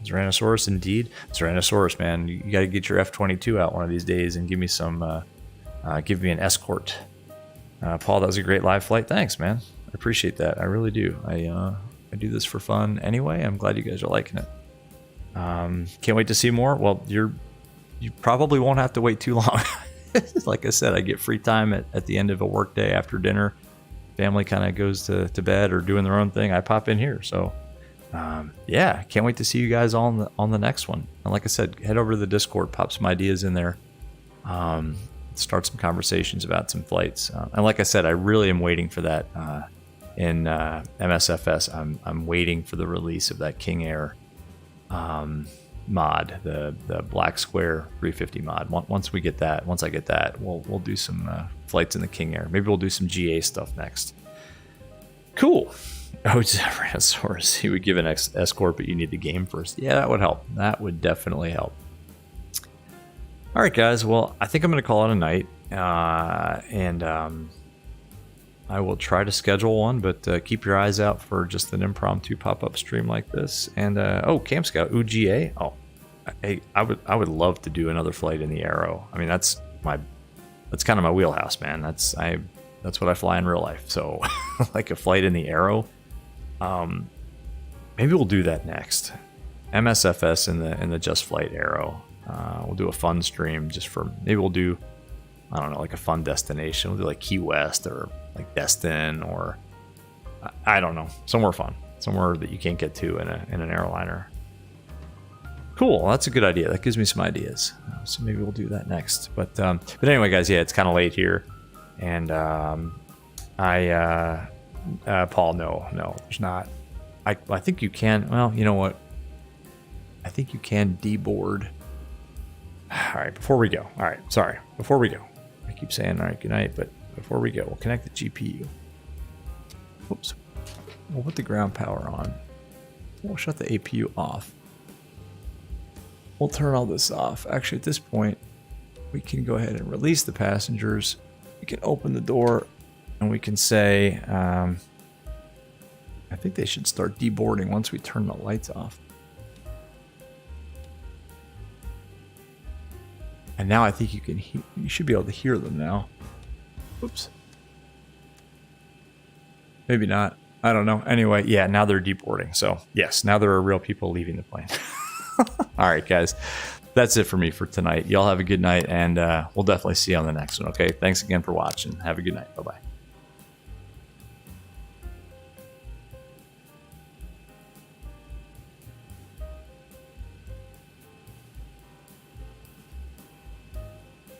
Tyrannosaurus, indeed. Tyrannosaurus, man. You got to get your F-22 out one of these days and give me some, give me an escort. Paul, that was a great live flight. Thanks, man. I appreciate that. I really do. I do this for fun anyway. I'm glad you guys are liking it. Can't wait to see more. Well, you probably won't have to wait too long. Like I said, I get free time at the end of a work day after dinner. Family kind of goes to bed or doing their own thing. I pop in here. So yeah, can't wait to see you guys on the next one. And like I said, head over to the Discord, pop some ideas in there, start some conversations about some flights. And like I said, I really am waiting for that in MSFS. I'm waiting for the release of that King Air mod, the black square 350 mod. Once I get that, we'll do some flights in the King Air. Maybe we'll do some GA stuff next. Cool. Oh, Tyrannosaurus. He would give an escort, but you need the game first. Yeah, that would help. That would definitely help. All right, guys. Well, I think I'm going to call it a night, and I will try to schedule one, but keep your eyes out for just an impromptu pop-up stream like this. And oh, Camp Scout, UGA. Oh, I would love to do another flight in the Aero. I mean, that's kind of my wheelhouse, man. That's what I fly in real life. So like a flight in the Aero. Maybe we'll do that next. MSFS in the Just Flight Aero. We'll do a fun stream just for, maybe we'll do, I don't know, like a fun destination. We'll do like Key West or like Destin, or I don't know, somewhere fun, somewhere that you can't get to in an airliner. Cool, that's a good idea. That gives me some ideas. So maybe we'll do that next. But anyway, guys, yeah, it's kind of late here, and Paul, no, there's not. I think you can. Well, you know what? I think you can deboard. All right, before we go. All right, sorry. Before we go, I keep saying all right, good night, but before we go, we'll connect the GPU. Oops. We'll put the ground power on. We'll shut the APU off. We'll turn all this off. Actually, at this point, we can go ahead and release the passengers. We can open the door, and we can say, I think they should start deboarding once we turn the lights off. And now I think you should be able to hear them now. Oops. Maybe not. I don't know. Anyway, yeah, now they're deboarding. So yes, now there are real people leaving the plane. All right, guys. That's it for me for tonight. Y'all have a good night, and we'll definitely see you on the next one, okay? Thanks again for watching. Have a good night. Bye-bye.